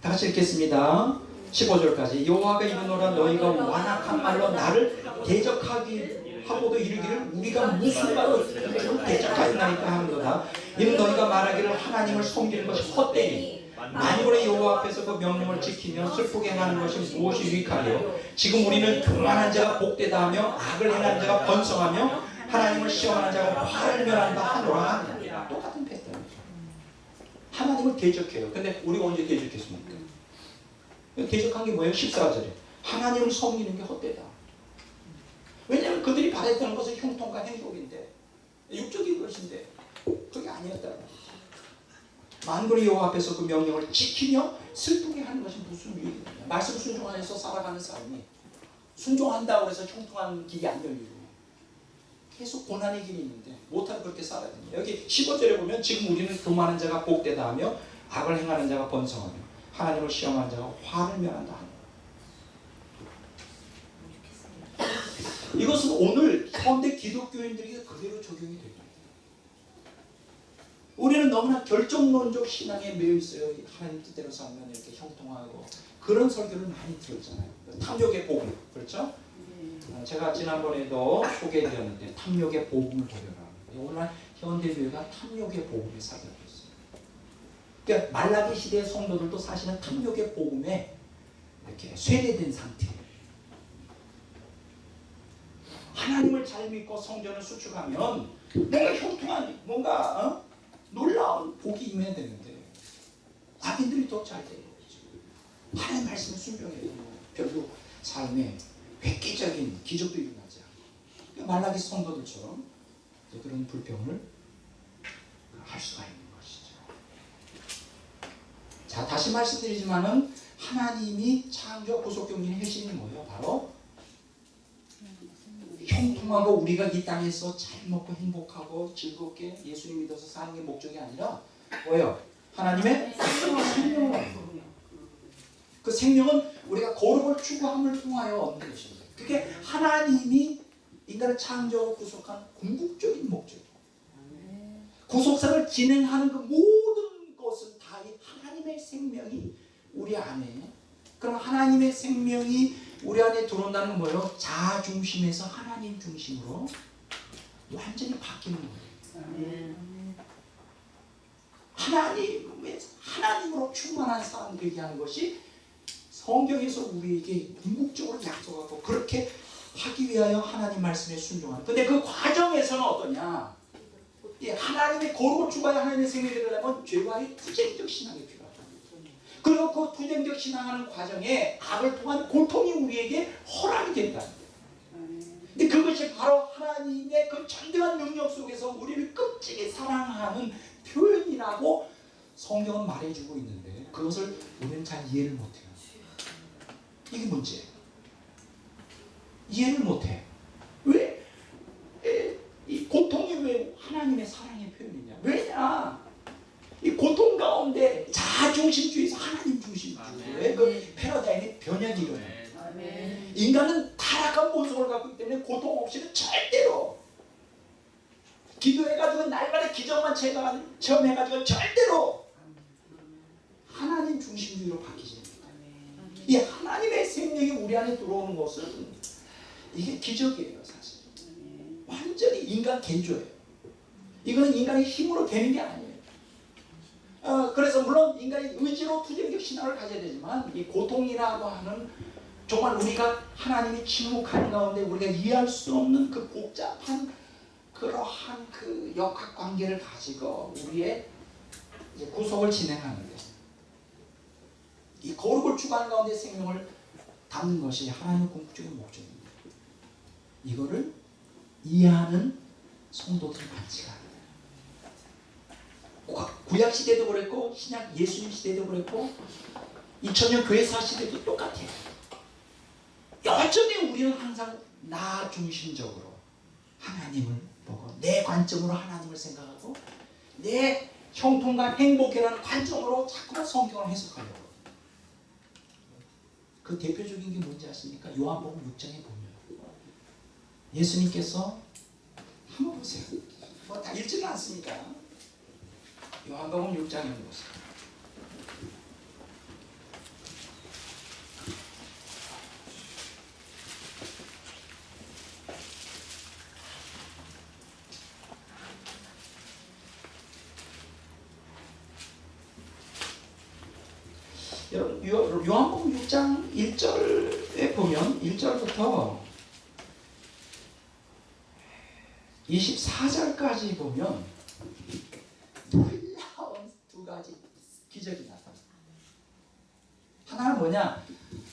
Speaker 1: 다 같이 읽겠습니다. 15절까지. 여호와가 이르노라 너희가 완악한 말로 나를 대적하기 하고도 이르기를 우리가 무슨 말로 대적하였나이까 하는도다. 이는 너희가 말하기를 하나님을 섬기는 것이 헛되니 만군의 여호와 앞에서 그 명령을 지키며 슬프게 행하는 것이 무엇이 유익하리요. 지금 우리는 교만한 자가 복되다 하며 악을 행하는 자가 번성하며 하나님을 시험하는 자가 화를 멸한다 하노라 하느니라. 똑같은 패턴. 하나님을 대적해요. 근데 우리가 언제 대적했습니까? 대적한 게 뭐예요? 14절에 하나님을 섬기는 게 헛되다. 왜냐하면 그들이 바랬던 것은 형통과 행복인데 육적인 것인데 그게 아니었다. 만군의 여호와 앞에서 그 명령을 지키며 슬프게 하는 것이 무슨 유익이냐. 말씀 순종하여서 살아가는 삶이 순종한다고 해서 형통한 길이 안 열리고 계속 고난의 길이 있는데 못하고 그렇게 살아야 됩니다. 여기 15절에 보면 지금 우리는 교만한 자가 복되다 하며 악을 행하는 자가 번성하며 하나님을 시험하는 자가 화를 멸한다. 이것은 오늘 현대 기독교인들에게 그대로 적용이 됩니다. 우리는 너무나 결정론적 신앙에 매여 있어요. 하나님 뜻대로 살면 이렇게 형통하고 그런 설교를 많이 들었잖아요. 탐욕의 복음, 그렇죠? 제가 지난번에도 소개해드렸는데 탐욕의 복음을 보려라. 오늘날 현대교회가 탐욕의 복음에 사로잡혀 있어요. 그러니까 말라기 시대의 성도들도 사실은 탐욕의 복음에 이렇게 쇠뇌된 상태예요. 하나님을 잘 믿고 성전을 수축하면 뭔가 형통한 뭔가 놀라운 복이 임해야 되는데 악인들이 더 잘 돼요. 하나님의 말씀에 순종해도 별로 삶에 획기적인 기적도 일어나지 않고 말라기 성도들처럼 그런 불평을 할 수가 있는 것이죠. 자, 다시 말씀드리지만은 하나님이 창조와 구속경륜의 핵심이 뭐예요? 바로 형통하고 우리가 이 땅에서 잘 먹고 행복하고 즐겁게 예수님 믿어서 사는 게 목적이 아니라 뭐예요? 하나님의 생명을 그 생명은 우리가 거룩을 추구함을 통하여 얻는 것입니다. 그게 하나님이 인간을 창조하고 구속한 궁극적인 목적이에요. 구속사를 진행하는 그 모든 것은 다 이 하나님의 생명이 우리 안에, 그럼 하나님의 생명이 우리 안에 들어온다는 건 뭐예요? 자아 중심에서 하나님 중심으로 완전히 바뀌는 거예요. 하나님으로 충만한 사람 되게 하는 것이 성경에서 우리에게 궁극적으로 약속하고, 그렇게 하기 위하여 하나님 말씀에 순종하는. 근데 그 과정에서는 어떠냐? 하나님의 거룩을 추구하여 하나님의 생명이 되려면 죄와의 투쟁적 신앙이 필요하다. 그리고 그 투쟁적 신앙하는 과정에 악을 통한 고통이 우리에게 허락이 된다. 근데 그것이 바로 하나님의 그 전대한 능력 속에서 우리를 끝까지 사랑하는 표현이라고 성경은 말해주고 있는데, 그것을 우리는 잘 이해를 못해요. 이게 문제예요. 이해를 못해. 왜? 이 고통이 왜 하나님의 사랑의 표현이냐? 왜냐? 이 고통 가운데 자중심주의에서 하나님 중심주의에 그 패러다임의 변혁이 일어나요. 인간은 타락한 본성을 갖고 있기 때문에 고통 없이는 절대로, 기도해가지고 날마다 기적만 체험해가지고 절대로 하나님 중심주의로 바뀌지 않습니다. 이 하나님의 생명이 우리 안에 들어오는 것은 이게 기적이에요. 사실 완전히 인간 개조예요. 이거는 인간의 힘으로 되는 게 아니에요. 그래서 물론 인간이 의지로 투쟁적 신앙을 가져야 되지만, 이 고통이라고 하는 정말 우리가 하나님이 침묵하는 가운데 우리가 이해할 수 없는 그 복잡한 그러한 그 역학관계를 가지고 우리의 이제 구속을 진행하는데, 이 거룩을 추구하는 가운데 생명을 담는 것이 하나님의 궁극적인 목적입니다. 이거를 이해하는 성도들이 많지가 않아요. 구약 시대도 그랬고 신약 예수님 시대도 그랬고 2000년 교회사 시대도 똑같아요. 여전히 우리는 항상 나 중심적으로 하나님을 보고, 내 관점으로 하나님을 생각하고, 내 형통과 행복이라는 관점으로 자꾸만 성경을 해석하려고. 그 대표적인 게 뭔지 아십니까? 요한복음 6장에 보면 예수님께서 한번 보세요. 뭐 다 읽지는 않습니까? 요한복음 6장에 보세요. 여러분, 요한복음 6장 1절에 보면 1절부터 24절까지 보면 놀라운 두 가지 기적이 나타납니다. 하나는 뭐냐?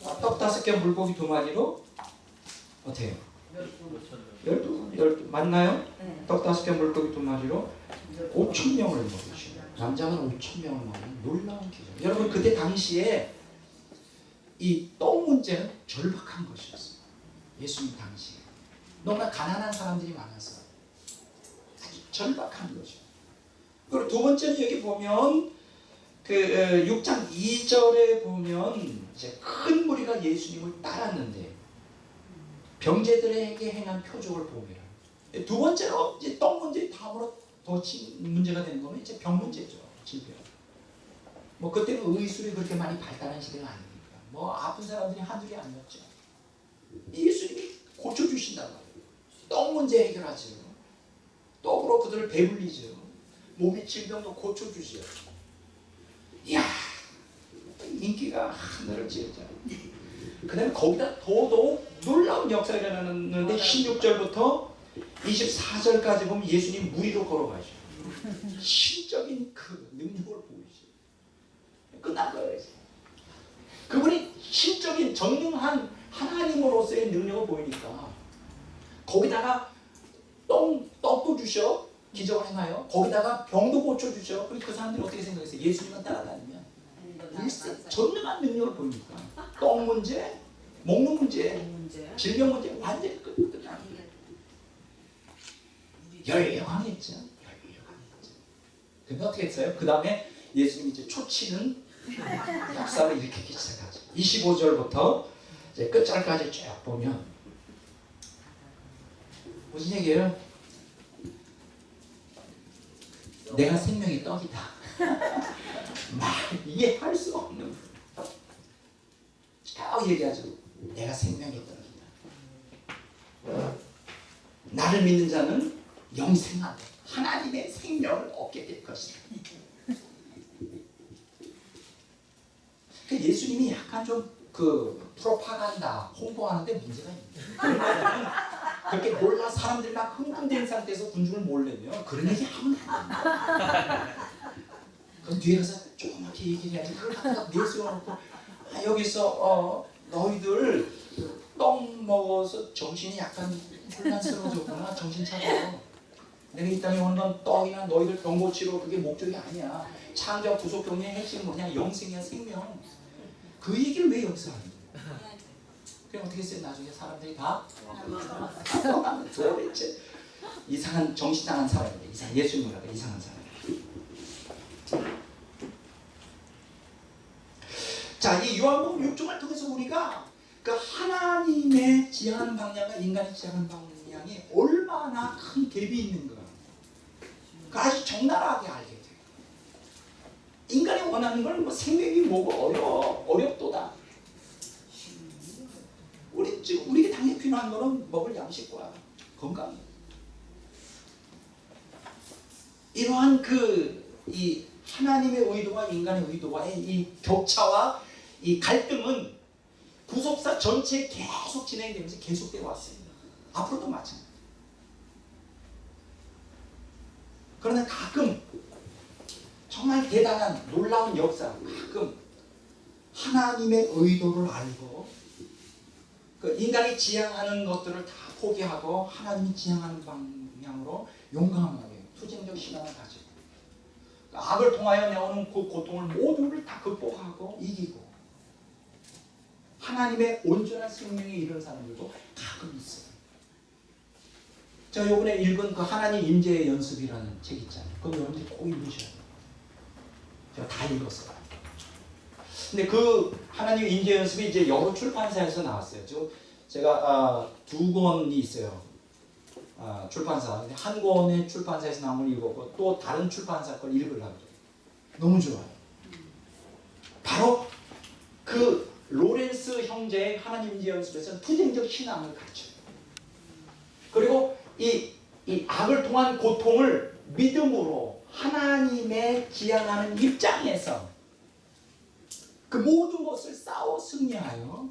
Speaker 1: 떡 5개 물고기 2마리로 어때요? 12 맞나요? 네. 떡 5개 물고기 2마리로 5,000명을 먹이시고, 남자는 5,000명을 먹는 놀라운 기적. 여러분, 그때 당시에 이 떡 문제는 절박한 것이었어요. 예수님 당시에 너무나 가난한 사람들이 많아서 아주 절박한 거죠. 그리고 두 번째는 여기 보면 그 6장 2절에 보면 이제 큰 무리가 예수님을 따랐는데 병제들에게 행한 표적을 보면, 두 번째로 이제 떡 문제 다음으로 더 문제가 되는 거는 이제 병 문제죠. 질병. 뭐 그때는 의술이 그렇게 많이 발달한 시대가 아니니까 뭐 아픈 사람들이 한둘이 아니었죠. 예수님이 고쳐주신단 말이에요. 떡 문제 해결하죠. 떡으로 그들을 배불리죠. 몸이 질병도 고쳐주죠. 이야, 인기가 하늘을 찌르죠. 그 다음에 거기다 더더욱 놀라운 역사가 일어나는데 16절부터 24절까지 보면 예수님 무리로 걸어가죠. 신적인 그 능력을 보이죠. 끝난 거예요. 그분이 신적인 전능한 하나님으로서의 능력을 보이니까 거기다가 떡도 주셔, 기적을 해놔요. 거기다가 병도 고쳐주셔. 그리고 그 사람들이 어떻게 생각했어요? 예수님만 따라다니면 일세 전능한 능력을 보이니까 떡 문제, 먹는 문제, 질병 문제 완전히 끝나는 거예요. 열광했죠. 근데 어떻게 했어요? 그 다음에 예수님이 이제 초치는 역사를 일으키기 시작하죠. 25절부터 이제 끝절까지 쭉 보면 무슨 얘기예요? 내가 생명의 떡이다. 막 이해할 수 없는 쭉 얘기하죠. 내가 생명의 떡이다. 나를 믿는 자는 영생하되 하나님의 생명을 얻게 될 것이다. 예수님이 약간 좀 그 프로파간다 홍보하는데 문제가 있습니다. 그렇게 몰라 사람들이 막 흥분된 상태에서 군중을 몰래면 그런 얘기 하면 안 됩니다. 그럼 뒤에 가서 조그맣게 얘기를 해야지. 그걸 갖다가 내세워놓고 여기서 너희들 떡 먹어서 정신이 약간 혼란스러워졌구나. 정신 차려. 내가 이 땅에 온 건 떡이나 너희들 병 고치러 그게 목적이 아니야. 창조와 구속 경륜의 핵심은 뭐냐? 영생이야, 생명. 그 얘기를 왜 여기서 하는 거예요? 그럼 어떻게 했어요? 나중에 사람들이 다 도대체 이상한 정신 나간 사람이에요. 이상 예수님이라고 이상한 사람. 자, 이 요한복음 6장을 통해서 우리가 그 하나님의 지향하는 방향과 인간이 지향하는 방향이 얼마나 큰 갭이 있는가, 그 아주 적나라하게 알게 돼요. 인간이 원하는 건 뭐 생명이 뭐고 어렵도다. 우리에게 당연히 필요한 거는 먹을 양식과 건강. 이러한 이 하나님의 의도와 인간의 의도와의 이 격차와 이 갈등은 구속사 전체에 계속 진행되면서 계속되어 왔습니다. 앞으로도 마찬가지. 그러나 가끔 정말 대단한 놀라운 역사, 가끔 하나님의 의도를 알고 그 인간이 지향하는 것들을 다 포기하고 하나님이 지향하는 방향으로 용감하게 투쟁적 신앙을 가지고 악을 통하여 나오는 그 고통을 모두를 다 극복하고 이기고 하나님의 온전한 생명에 이르는 사람들도 가끔 있어요. 제가 요번에 읽은 그 하나님 임재의 연습이라는 책 있잖아요. 그건 여러분들이 꼭 읽으셔야 돼요. 제가 다 읽었어요. 근데 그 하나님 임재 연습이 이제 여러 출판사에서 나왔어요. 제가 두 권이 있어요. 출판사. 근데 한 권의 출판사에서 나온 걸 읽었고 또 다른 출판사 걸 읽으려고. 너무 좋아요. 바로 그 로렌스 형제의 하나님 임재 연습에서는 투쟁적 신앙을 가르쳐요. 그리고 이 악을 통한 고통을 믿음으로 하나님의 지향하는 입장에서 그 모든 것을 싸워 승리하여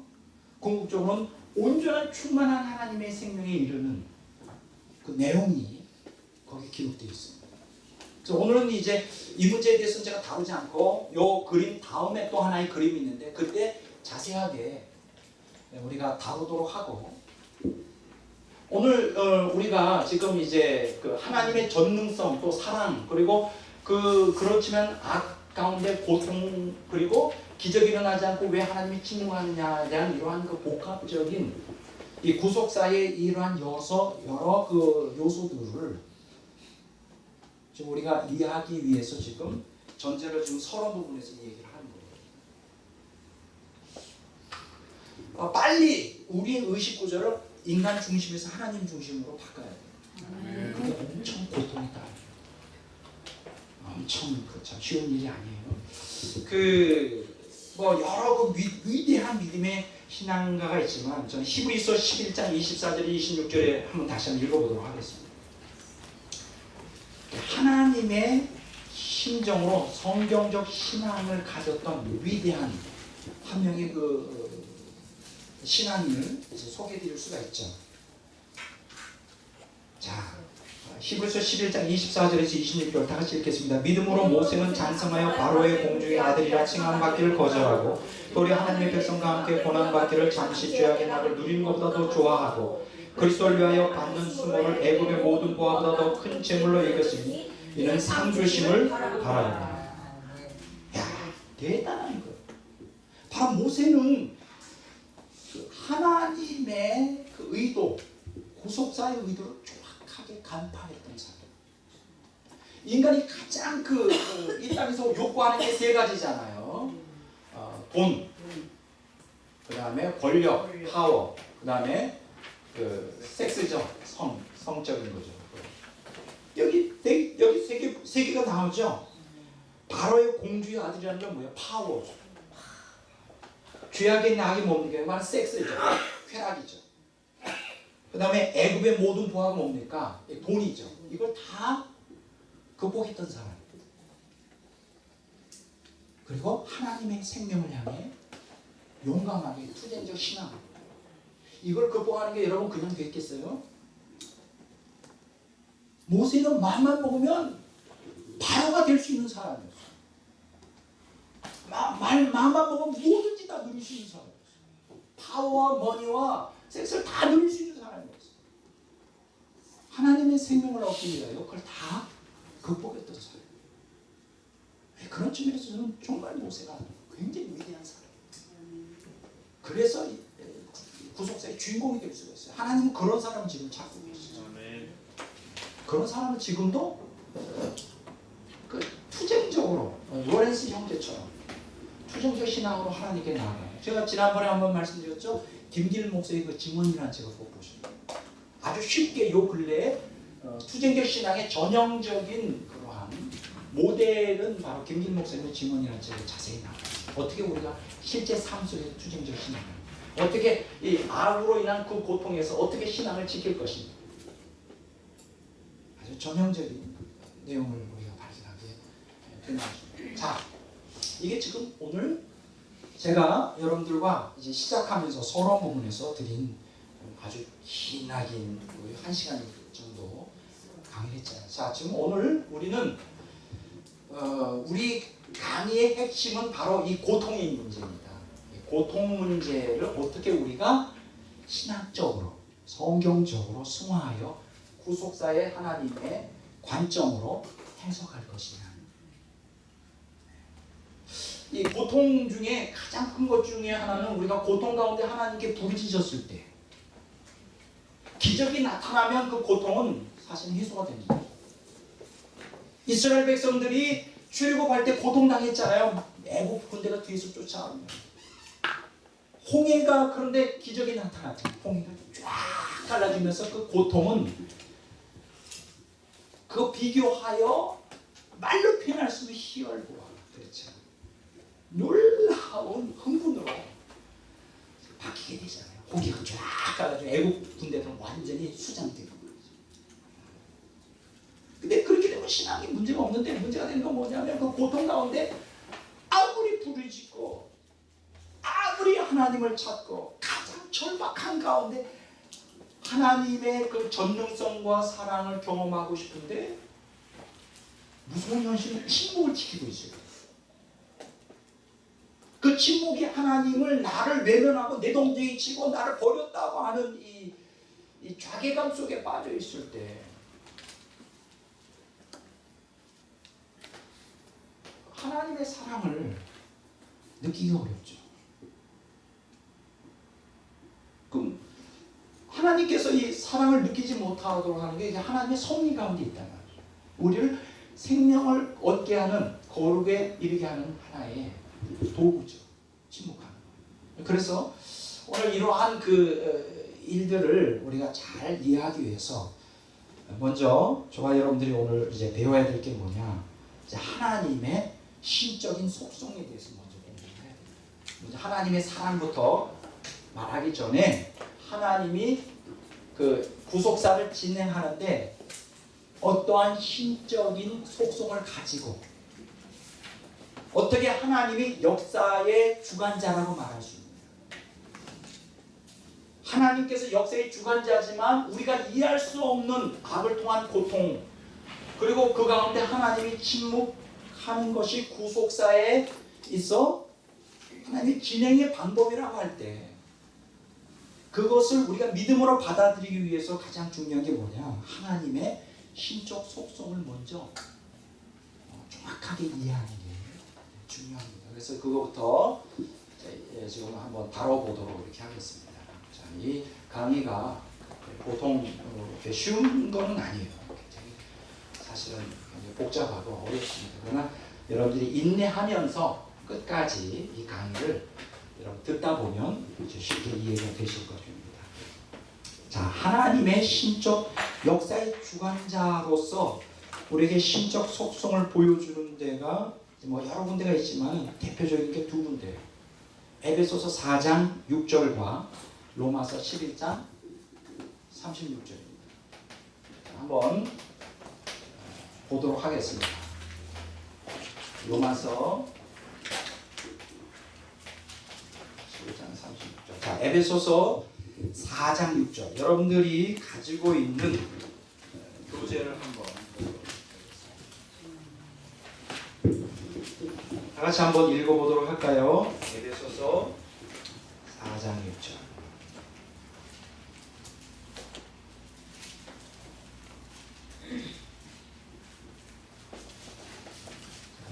Speaker 1: 궁극적으로는 온전한 충만한 하나님의 생명에 이르는 그 내용이 거기 기록되어 있습니다. 그래서 오늘은 이제 이 문제에 대해서는 제가 다루지 않고 요 그림 다음에 또 하나의 그림이 있는데 그때 자세하게 우리가 다루도록 하고, 오늘 우리가 지금 이제 그 하나님의 전능성 또 사랑 그리고 그렇지만 악 가운데 고통 그리고 기적이 일어나지 않고 왜 하나님이 침묵하느냐에 대한 이러한 그 복합적인 이 구속사의 이러한 여러 그 요소들을 지금 우리가 이해하기 위해서 지금 전제를 지금 서론 부분에서 얘기를 하는 거예요. 빨리 우리의 의식 구조를 인간 중심에서 하나님 중심으로 바꿔야 돼요. 그게 엄청 고통이 따라요. 엄청 참 쉬운 일이 아니에요. 뭐 여러 그 위대한 믿음의 신앙가가 있지만 저는 히브리서 11장 24절 26절에 한번 다시 한번 읽어보도록 하겠습니다. 하나님의 심정으로 성경적 신앙을 가졌던 위대한 한 명의 그 신앙인을 소개해드릴 수가 있죠. 자, 히브리서 11장 24절에서 26절 다 같이 읽겠습니다. 믿음으로 모세는 장성하여 바로의 공주의 아들이라 칭함받기를 거절하고 도리 하나님의 백성과 함께 고난받기를 잠시 죄악의 낙을 누리는 것보다 더 좋아하고 그리스도를 위하여 받는 수모를 애굽의 모든 보화보다 더 큰 재물로 여겼으니 이는 상 주심을 바라옵니다. 야, 대단한 거. 바로 모세는 하나님의 그 의도, 구속사의 의도를 정확하게 간파했던 사람. 인간이 가장 이 땅에서 욕구하는 게 세 가지잖아요. 돈, 그 다음에 권력, 파워, 그 다음에 섹스죠. 성적인 거죠. 여기 세 개가 나오죠. 바로의 공주의 아들이라는 건 뭐예요? 파워죠. 죄악의 낙이 뭡니까? 바로 섹스죠. 쾌락이죠. 그 다음에 애굽의 모든 부하가 뭡니까? 돈이죠. 이걸 다 극복했던 사람. 그리고 하나님의 생명을 향해 용감하게 투쟁적 신앙. 이걸 극복하는 게 여러분 그냥 됐겠어요? 모세는 마음만 먹으면 바로가 될 수 있는 사람이었어요. 마음만 먹으면 뭐든지 다 누릴 수 있는 사람이었어요. 파워와 머니와 섹스를 다 누릴 수 있는 사람이었어요. 하나님의 생명을 얻기 위하여 그걸 다 극복했던 사람. 그런 측면에서 저는 정말 모세가 굉장히 위대한 사람이에요. 그래서 구속사의 주인공이 될 수가 있어요. 하나님은 그런 사람을 지금 찾고 계시죠. 그런 사람은 지금도 투쟁적으로 로렌스 형제처럼 투쟁적 신앙으로 하나님께 나아가요. 제가 지난번에 한번 말씀드렸죠. 김길 목사의 그 증언이라는 책을 꼭 보시면 아주 쉽게 요 근래에 투쟁적 신앙의 전형적인 그러한 모델은 바로 김길 목사님의 증언이라는 책에 자세히 나와요. 어떻게 우리가 실제 삶 속에서 투쟁적 신앙을, 어떻게 이 악으로 인한 그 고통에서 어떻게 신앙을 지킬 것인가. 아주 전형적인 내용을 우리가 발견하게 되는 것입니다. 자, 이게 지금 오늘 제가 여러분들과 이제 시작하면서 서론 부분에서 드린 아주 기나긴 1시간 정도 강의를 했잖아요. 자, 지금 오늘 우리는 우리 강의의 핵심은 바로 이 고통의 문제입니다. 이 고통 문제를 어떻게 우리가 신학적으로, 성경적으로 승화하여 구속사의 하나님의 관점으로 해석할 것이냐. 이 고통 중에 가장 큰 것 중에 하나는 우리가 고통 가운데 하나님께 부르짖었을 때 기적이 나타나면 그 고통은 사실 해소가 됩니다. 이스라엘 백성들이 출애굽할 때 고통당했잖아요. 애굽 군대가 뒤에서 쫓아옵니다. 홍해가 그런데 기적이 나타나죠. 홍해가 쫙 갈라지면서 그 고통은 그거 비교하여 말로 표현할 수 없는 희열과 그렇죠. 놀라운 흥분으로 바뀌게 되잖아요. 홍해가 쫙 갈라지고 애국 군대들은 완전히 수장되는 거죠. 근데 그렇게 되면 신앙이 문제가 없는데 문제가 되는 건 뭐냐면 그 고통 가운데 아무리 부르짖고 아무리 하나님을 찾고 가장 절박한 가운데 하나님의 그 전능성과 사랑을 경험하고 싶은데 무서운 현실은 침묵을 지키고 있어요. 그 침묵이 하나님을 나를 외면하고 내 동생이 치고 나를 버렸다고 하는 이 좌괴감 속에 빠져 있을 때 하나님의 사랑을 느끼기 어렵죠. 그럼 하나님께서 이 사랑을 느끼지 못하도록 하는 게 하나님의 섭리 가운데 있단 말이에요. 우리를 생명을 얻게 하는, 거룩에 이르게 하는 하나의 도구죠. 침묵하는 거. 그래서 오늘 이러한 일들을 우리가 잘 이해하기 위해서 먼저 저와 여러분들이 오늘 이제 배워야 될 게 뭐냐? 이제 하나님의 신적인 속성에 대해서 먼저 공부해야 됩니다. 먼저 하나님의 사랑부터 말하기 전에 하나님이 그 구속사를 진행하는데 어떠한 신적인 속성을 가지고 어떻게 하나님이 역사의 주관자라고 말할 수 있느냐. 하나님께서 역사의 주관자지만 우리가 이해할 수 없는 악을 통한 고통 그리고 그 가운데 하나님이 침묵하는 것이 구속사에 있어 하나님의 진행의 방법이라고 할 때 그것을 우리가 믿음으로 받아들이기 위해서 가장 중요한 게 뭐냐? 하나님의 신적 속성을 먼저 정확하게 이해하는 게 중요합니다. 그래서 그거부터 지금 한번 다뤄보도록 이렇게 하겠습니다. 자, 이 강의가 보통 이렇게 쉬운 거는 아니에요. 사실은 굉장히 복잡하고 어렵습니다. 그러나 여러분들이 인내하면서 끝까지 이 강의를 여러분 듣다 보면 이제 쉽게 이해가 되실 것입니다. 자, 하나님의 신적 역사의 주관자로서 우리에게 신적 속성을 보여주는 데가 뭐 여러 군데가 있지만 대표적인 게 두 군데예요. 에베소서 4장 6절과 로마서 11장 36절입니다. 한번 보도록 하겠습니다. 로마서 11장 36절. 자, 에베소서 4장 6절. 여러분들이 가지고 있는 교재를 한번 다 같이 한번 읽어보도록 할까요? 에베소서 4장 6절.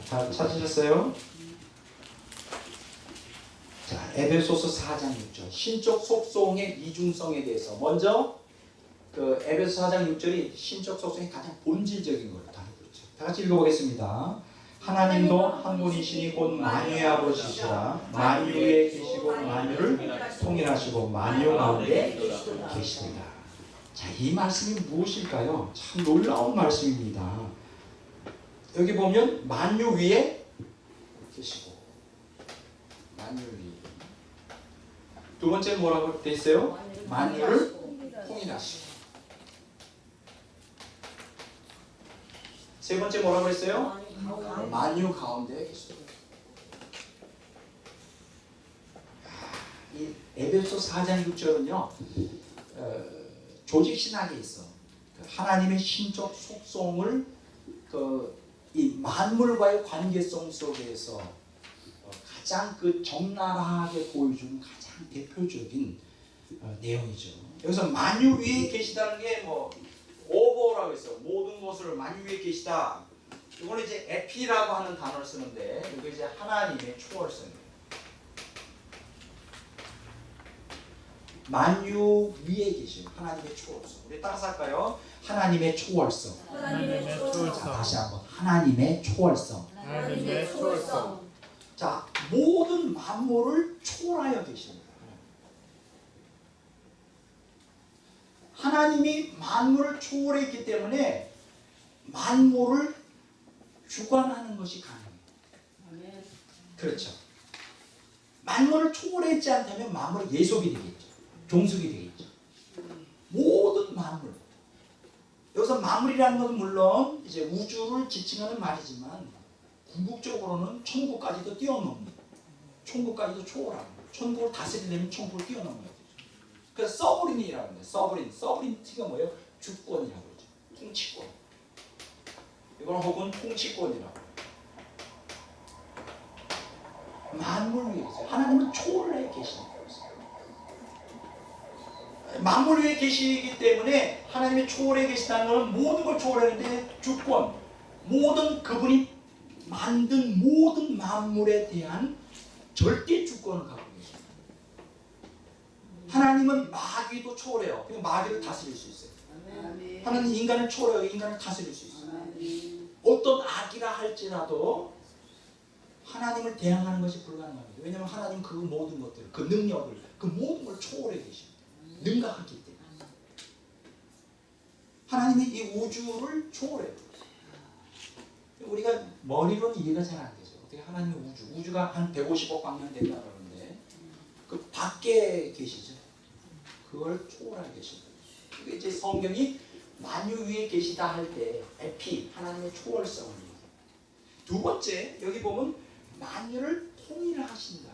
Speaker 1: 다 찾으셨어요? 자, 에베소서 4장 6절. 신적 속성의 이중성에 대해서 먼저 그 에베소 4장 6절이 신적 속성의 가장 본질적인 걸 다루죠. 다 같이 읽어보겠습니다. 하나님도 한 분이시니 곧 만유의 아버지시라. 만유에 계시고 만유를 통일하시고 만유 가운데 계시리라. 자, 이 말씀이 무엇일까요? 참 놀라운 말씀입니다. 여기 보면 만유 위에 계시고 만유 위. 두 번째 뭐라고 돼 있어요? 만유를 통일하시고. 세 번째 뭐라고 했어요? 만유 가운데 계시고. 이 에베소 4장 6절은요 조직 신학에 있어 하나님의 신적 속성을 이 만물과의 관계성 속에서 가장 적나라하게 보여주는 가장 대표적인 내용이죠. 여기서 만유 위에 계시다는 게 뭐 오버라고 했어요. 모든 것을 만유 위에 계시다. 이거는 이제 에피라고 하는 단어를 쓰는데 이게 이제 하나님의 초월성이에요. 만유 위에 계신 하나님의 초월성. 우리 따라서 할까요? 하나님의 초월성.
Speaker 2: 하나님의 초월성.
Speaker 1: 다시 한번 하나님의 초월성.
Speaker 2: 하나님의 초월성.
Speaker 1: 자, 모든 만물을 초월하여 계십니다. 하나님이 만물을 초월했기 때문에 만물을 주관하는 것이 가능해요. 그렇죠. 만물을 초월했지 않다면 만물은 예속이 되겠죠. 종속이 되겠죠. 모든 만물. 여기서 만물이라는 것은 물론 이제 우주를 지칭하는 말이지만 궁극적으로는 천국까지도 뛰어넘는, 천국까지도 초월하는, 천국을 다스리려면 천국을 뛰어넘는 거죠. 그래서 서브린이라고 합니다. 서브린티가 뭐예요? 주권이라고 그러죠. 통치권. 이건 혹은 통치권이라고 해요. 만물 위에 계세요. 하나님은 초월해 계시는 거예요. 만물 위에 계시기 때문에 하나님이 초월해 계시다는 것은 모든 걸 초월하는데 주권, 모든 그분이 만든 모든 만물에 대한 절대 주권을 갖고 계십니다. 하나님은 마귀도 초월해요. 그냥 마귀를 다스릴 수 있어요. 하나님 인간을 초월해요. 인간을 다스릴 수 있어요. 어떤 악이라 할지라도 하나님을 대항하는 것이 불가능합니다. 왜냐하면 하나님 그 모든 것들, 그 능력을, 그 모든 걸 초월해 계십니다. 능가하기 때문에. 하나님이 이 우주를 초월해요. 우리가 머리로는 이해가 잘 안 되죠. 어떻게 하나님의 우주가 한 150억 광년 된다 그러는데 그 밖에 계시죠. 그걸 초월하게 계신 거예요. 그게 이제 성경이 만유 위에 계시다 할 때 에피, 하나님의 초월성을 얘기해요. 두 번째, 여기 보면 만유를 통일하신다.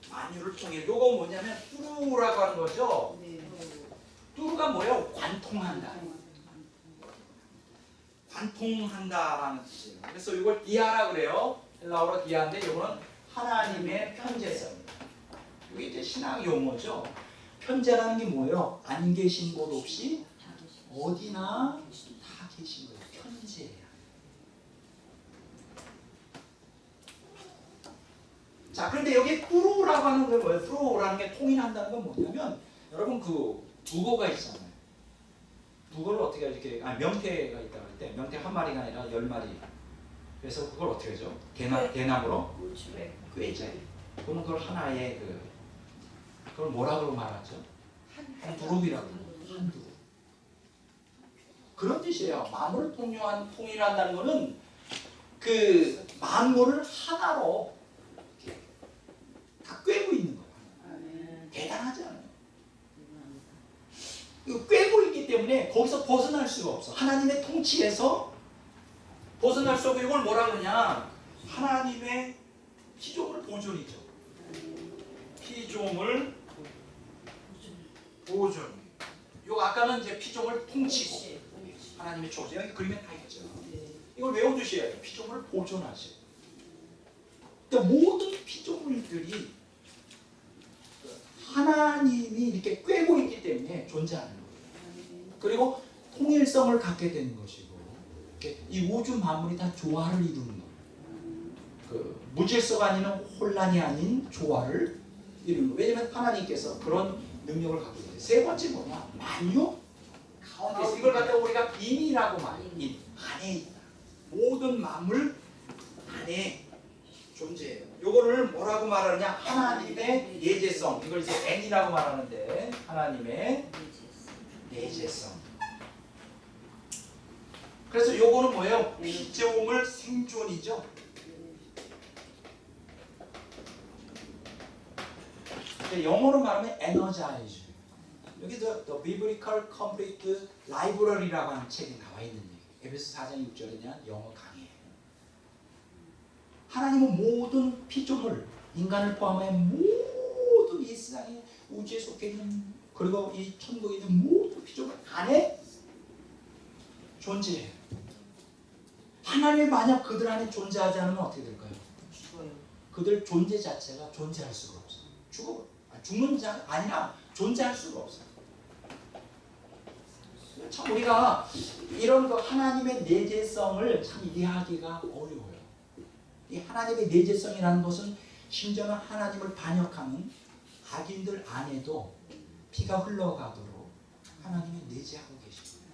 Speaker 1: 만유를 통일. 요거 뭐냐면 뚜루라고 하는 거죠. 뚜루가 뭐예요? 관통한다. 관통한다라는 뜻이에요. 그래서 이걸 디아라 그래요. 헬라어로 디아인데 이거는 하나님의 편재성입니다. 이게 이제 신학 용어죠. 편재라는 게 뭐예요? 안 계신 곳 없이 어디나 다 계신 거예요. 편재예요. 자, 그런데 여기 뚜루라고 하는 게 뭐예요? 뚜루라는 게 통일한다는 건 뭐냐면 여러분 그 북어가 있잖아요. 북어를 어떻게 이렇게 명태가 있다고 할 때 명태 한 마리가 아니라 10마리. 그래서 그걸 어떻게 하죠? 대나무로 꿰죠. 그러면 그걸 하나의 그걸 뭐라고 말하죠? 한 두릅이라고. 한 두릅. 그런 뜻이에요. 만물을 통일한다는 것은 그 만물을 하나로 다 꿰고 있는 거예요. 대단하지 않아요? 꿰고 있기 때문에 거기서 벗어날 수가 없어. 하나님의 통치에서 벗어날 수 없고 이걸 뭐라 그러냐? 하나님의 피조물 보존이죠. 피조물 보존. 요 아까는 이제 피조물 통치고 하나님의 조제. 여기 그림에 다 있죠. 이걸 외워두셔야 돼요. 피조물을 보존하세요. 그러니까 모든 피조물들이 하나님이 이렇게 꿰고 있기 때문에 존재하는 거예요. 그리고 통일성을 갖게 되는 것이고 이 우주 만물이 다 조화를 이루는 거예요. 그 무질서가 아닌 혼란이 아닌 조화를 이루는 거예요. 왜냐하면 하나님께서 그런 능력을 갖고 있어요. 세 번째 뭐냐? 만유 가운데서 이걸 갖다가 우리가 인이라고 말해요. 인 안에 있다. 모든 만물 안에 존재해요. 요거를 뭐라고 말하느냐? 하나님의 내재성. 이걸 이제 N이라고 말하는데 하나님의 내재성. 그래서 요거는 뭐예요? 피조물 생존이죠. 영어로 말하면 energize. 여기 The Biblical Complete Library라고 하는 책에 나와 있는 얘기. 에베소 4장 6절에 대한 영어 강의예요. 하나님은 모든 피조물, 인간을 포함해 모든 이 세상에 우주에 속해 있는 그리고 이 천국에 있는 모든 피조물 안에 존재해요. 하나님이 만약 그들 안에 존재하지 않으면 어떻게 될까요?
Speaker 3: 죽어요.
Speaker 1: 그들 존재 자체가 존재할 수가 없어요. 죽는 자 아니라 존재할 수가 없어요. 참 우리가 이런 거 하나님의 내재성을 참 이해하기가 어려워요. 이 하나님의 내재성이라는 것은 심지어는 하나님을 반역하는 악인들 안에도 피가 흘러가도록 하나님이 내재하고 계십니다.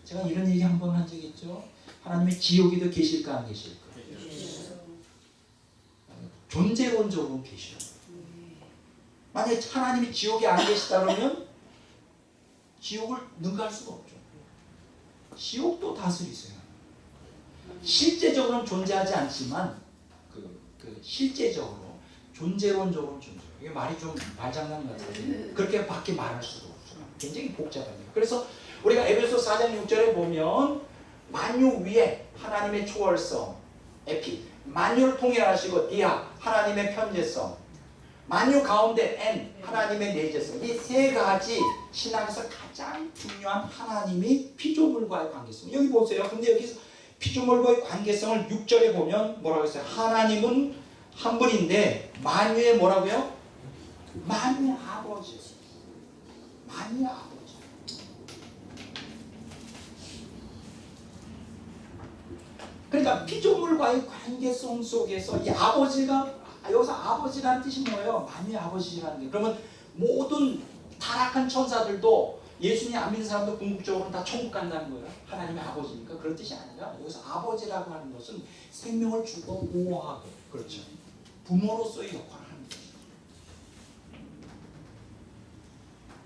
Speaker 1: 제가 이런 얘기 한 번 한 적이 있죠. 하나님의 지옥에도 계실까 안 계실까? 존재론적으로 계셔요. 만약에 하나님이 지옥에 안 계시다 그러면 지옥을 능가할 수가 없죠. 지옥도 다스리세요. 실제적으로는 존재하지 않지만 실제적으로 존재론적으로는 존재해요. 이게 말이 좀 말장난 같아요. 그렇게 밖에 말할 수가 없어요. 굉장히 복잡해요. 그래서 우리가 에베소 4장 6절에 보면 만유 위에 하나님의 초월성 에피, 만유를 통일하시고 디아 하나님의 편재성, 만유 가운데 N 하나님의 내재성, 이 세 가지 신학에서 가장 중요한 하나님이 피조물과의 관계성. 여기 보세요. 근데 여기서 피조물과의 관계성을 6절에 보면 뭐라고 했어요? 하나님은 한 분인데 만유의 뭐라고요? 만유의 아버지. 만유의 아버지. 그러니까 피조물과의 관계성 속에서 이 아버지가 여기서 아버지라는 뜻이 뭐예요? 만유의 아버지라는 게. 그러면 모든 타락한 천사들도 예수님 안 믿는 사람도 궁극적으로는 다 천국 간다는 거예요. 하나님의 아버지니까. 그런 뜻이 아니라 여기서 아버지라고 하는 것은 생명을 주고 보호하고 그렇죠. 부모로서의 역할을 하는 거예요.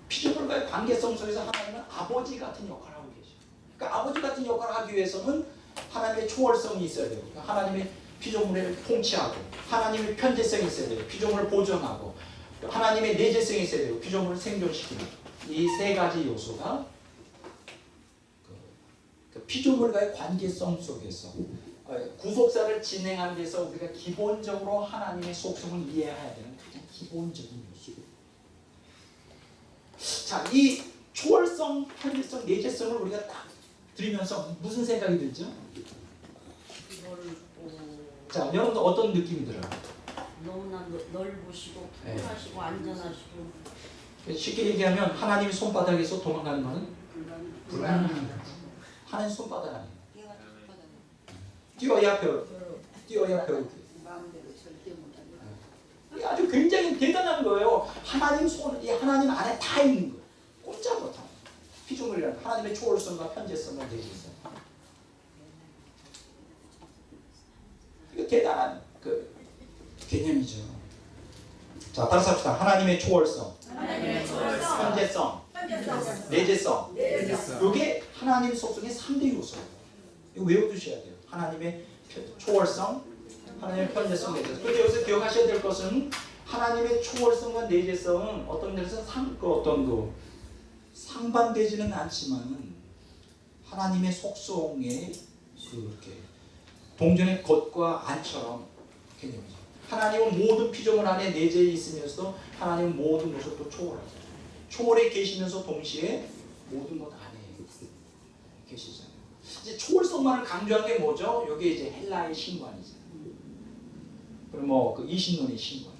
Speaker 1: 피조물과의 관계성 속에서 하나님은 아버지 같은 역할을 하고 계셔요. 그러니까 아버지 같은 역할을 하기 위해서는 하나님의 초월성이 있어야 돼요. 그러니까 하나님의 피조물을 통치하고 하나님의 편재성이 있어야 돼요. 피조물을 보존하고 하나님의 내재성이 있어야 돼요. 피조물을 생존시키는 이 세 가지 요소가 그 피조물과의 관계성 속에서 구속사를 진행하는 데서 우리가 기본적으로 하나님의 속성을 이해해야 되는 가장 기본적인 요소예요. 자, 이 초월성, 편재성, 내재성을 우리가 딱 들으면서 무슨 생각이 들죠? 자, 여러분들 어떤 느낌이 들어요?
Speaker 3: 너무나 넓으시고 풍부하시고 안전하시고.
Speaker 1: 쉽게 얘기하면 하나님의 손바닥에서 도망가는 것은 불가능합니다. 하나님 손바닥 아니에요. 뛰어야 배우. 뛰어야 배우기.
Speaker 4: 마음대로 절대 못하게.
Speaker 1: 이게 아주 굉장히 대단한 거예요. 하나님 손, 이 하나님 안에 다 있는 거예요. 꼼짝 못하는 피조물이란 하나님의 초월성과 편재성과 내재성. 이거 대단한 그 개념이죠. 자, 따라서 합시다. 하나님의 초월성, 편재성, 내재성. 이게 하나님 속성의 3대 요소예요. 이거 외워두셔야 돼요. 하나님의 초월성, 하나님의 편재성, 내재성. 그런데 여기서 기억하셔야 될 것은 하나님의 초월성과 내재성은 어떤 데서 상반되지는 않지만 하나님의 속성의 그렇게 동전의 겉과 안처럼 개념이죠. 하나님은 모든 피조물 안에 내재해 있으면서도 하나님은 모든 것을 또 초월하죠. 초월에 계시면서 동시에 모든 것 안에 계시잖아요. 이제 초월성만을 강조한 게 뭐죠? 여기 이제 헬라의 신관이잖아요. 그리고 뭐 그 이신론의 신관.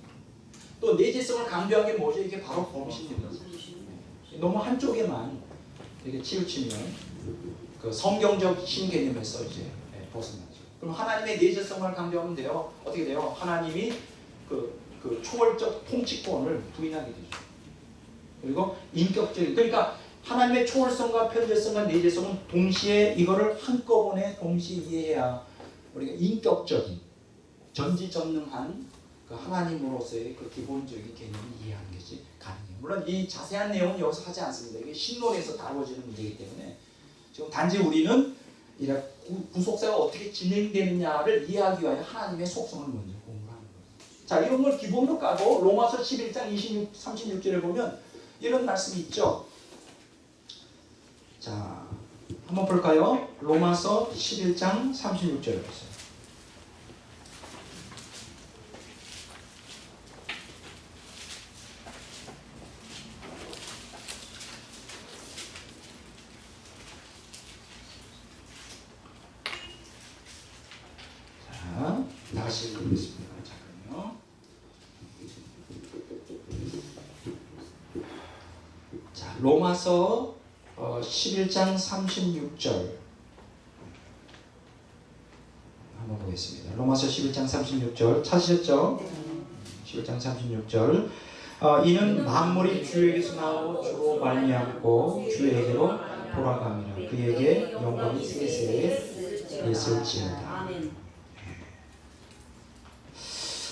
Speaker 1: 또 내재성을 강조한 게 뭐죠? 이게 바로 범신론이죠. 너무 한쪽에만 이렇게 치우치면 그 성경적 신개념에서 이제 벗어나죠. 그럼 하나님의 내재성을 강조하면 돼요. 어떻게 돼요? 하나님이 그 초월적 통치권을 부인하게 되죠. 그리고 인격적인, 그러니까 하나님의 초월성과 편재성과 내재성은 동시에 이거를 한꺼번에 동시에 이해해야 우리가 인격적인 전지전능한 그 하나님으로서의 그 기본적인 개념을 이해하는 것이 가능해요. 물론 이 자세한 내용은 여기서 하지 않습니다. 이게 신론에서 다뤄지는 문제이기 때문에 지금 단지 우리는 이 구속사가 어떻게 진행되느냐를 이해하기 위하여 하나님의 속성을 먼저 공부하는 거예요. 자, 이런 걸 기본으로 까고 로마서 11장 36절에 보면 이런 말씀이 있죠. 자, 한번 볼까요? 로마서 11장 36절에 보세요. 자, 다시 읽겠습니다. 잠깐만요. 자, 로마서 11장 36절 한번 보겠습니다. 로마서 11장 36절 찾으셨죠? 11장 36절 이는 만물이 주에게서 나오고 주로 말미암고 주에게로 돌아가미라. 그에게 영광이 세세에 있을지어다.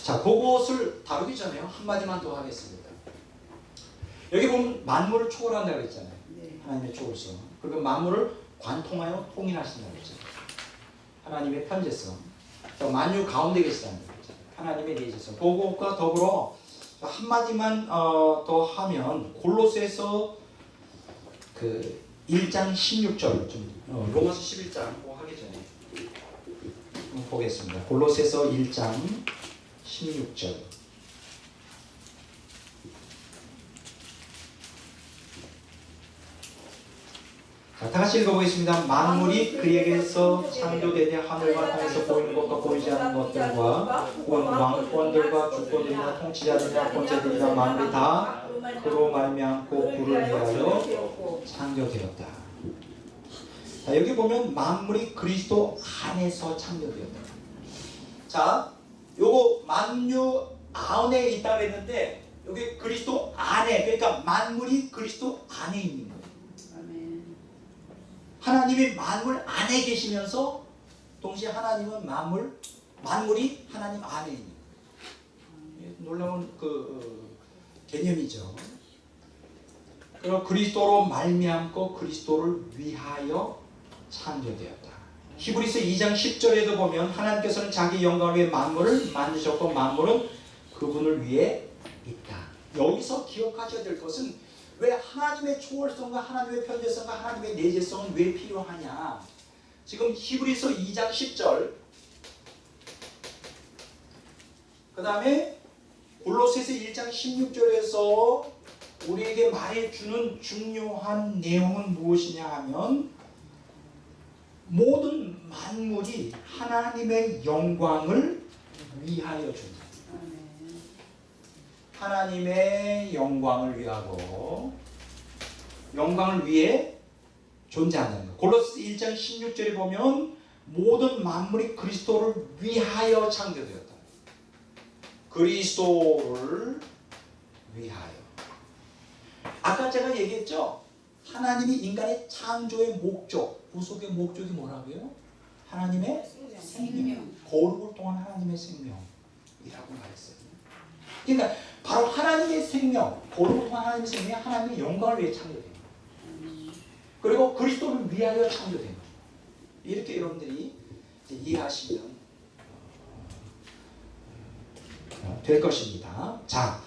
Speaker 1: 자, 그것을 다루기 전에 한마디만 더 하겠습니다. 여기 보면 만물을 초월한다고 했잖아요. 하나님의 초월성. 그리고 만물을 관통하여 통일하신다고 했잖아요. 하나님의 편재성. 만유 가운데 계시다는 거죠. 하나님의 내재성. 그것과 더불어 한마디만 더 하면 골로새서 그 1장 16절 좀 로마서 11장 그거 하기 전에 보겠습니다. 골로새서 1장 16절. 자, 다같이 읽어보겠습니다. 만물이 그에게서 창조되니 하늘과 땅에서 보이는 것과 보이지 않는 것들과 왕권들과 주권들이나 통치자들이나 권세들이나 만물이 다 그로 말미암고 그를 위하여 창조되었다. 자, 여기 보면 만물이 그리스도 안에서 창조되었다. 자, 요거 만유 안에 있다고 했는데 여기 그리스도 안에, 그러니까 만물이 그리스도 안에 있는 거예요. 하나님이 만물 안에 계시면서 동시에 하나님은 만물이 하나님 안에 있는 거예요. 놀라운 그 개념이죠. 그리고 그리스도로 말미암고 그리스도를 위하여 창조되었다. 히브리서 2장 10절에도 보면 하나님께서는 자기 영광을 위해 만물을 만드셨고 만물은 그분을 위해 있다. 여기서 기억하셔야 될 것은 왜 하나님의 초월성과 하나님의 편재성과 하나님의 내재성은 왜 필요하냐. 지금 히브리서 2장 10절 그 다음에 골로새서 1장 16절에서 우리에게 말해주는 중요한 내용은 무엇이냐 하면 모든 만물이 하나님의 영광을 위하여 존재합니다. 하나님의 영광을 위하고 영광을 위해 존재한다는 것. 골로새 1장 16절에 보면 모든 만물이 그리스도를 위하여 창조되었다. 그리스도를 위하여. 아까 제가 얘기했죠. 하나님이 인간의 창조의 목적, 구속의 목적이 뭐라고요? 하나님의 생명. 거룩을 통한 하나님의 생명이라고 말했어요. 그러니까 바로 하나님의 생명, 거룩을 통한 하나님의 생명이 하나님의 영광을 위해 창조된 거예요. 그리고 그리스도를 위하여 창조된 거예요. 이렇게 여러분들이 이해하시면 될 것입니다. 자,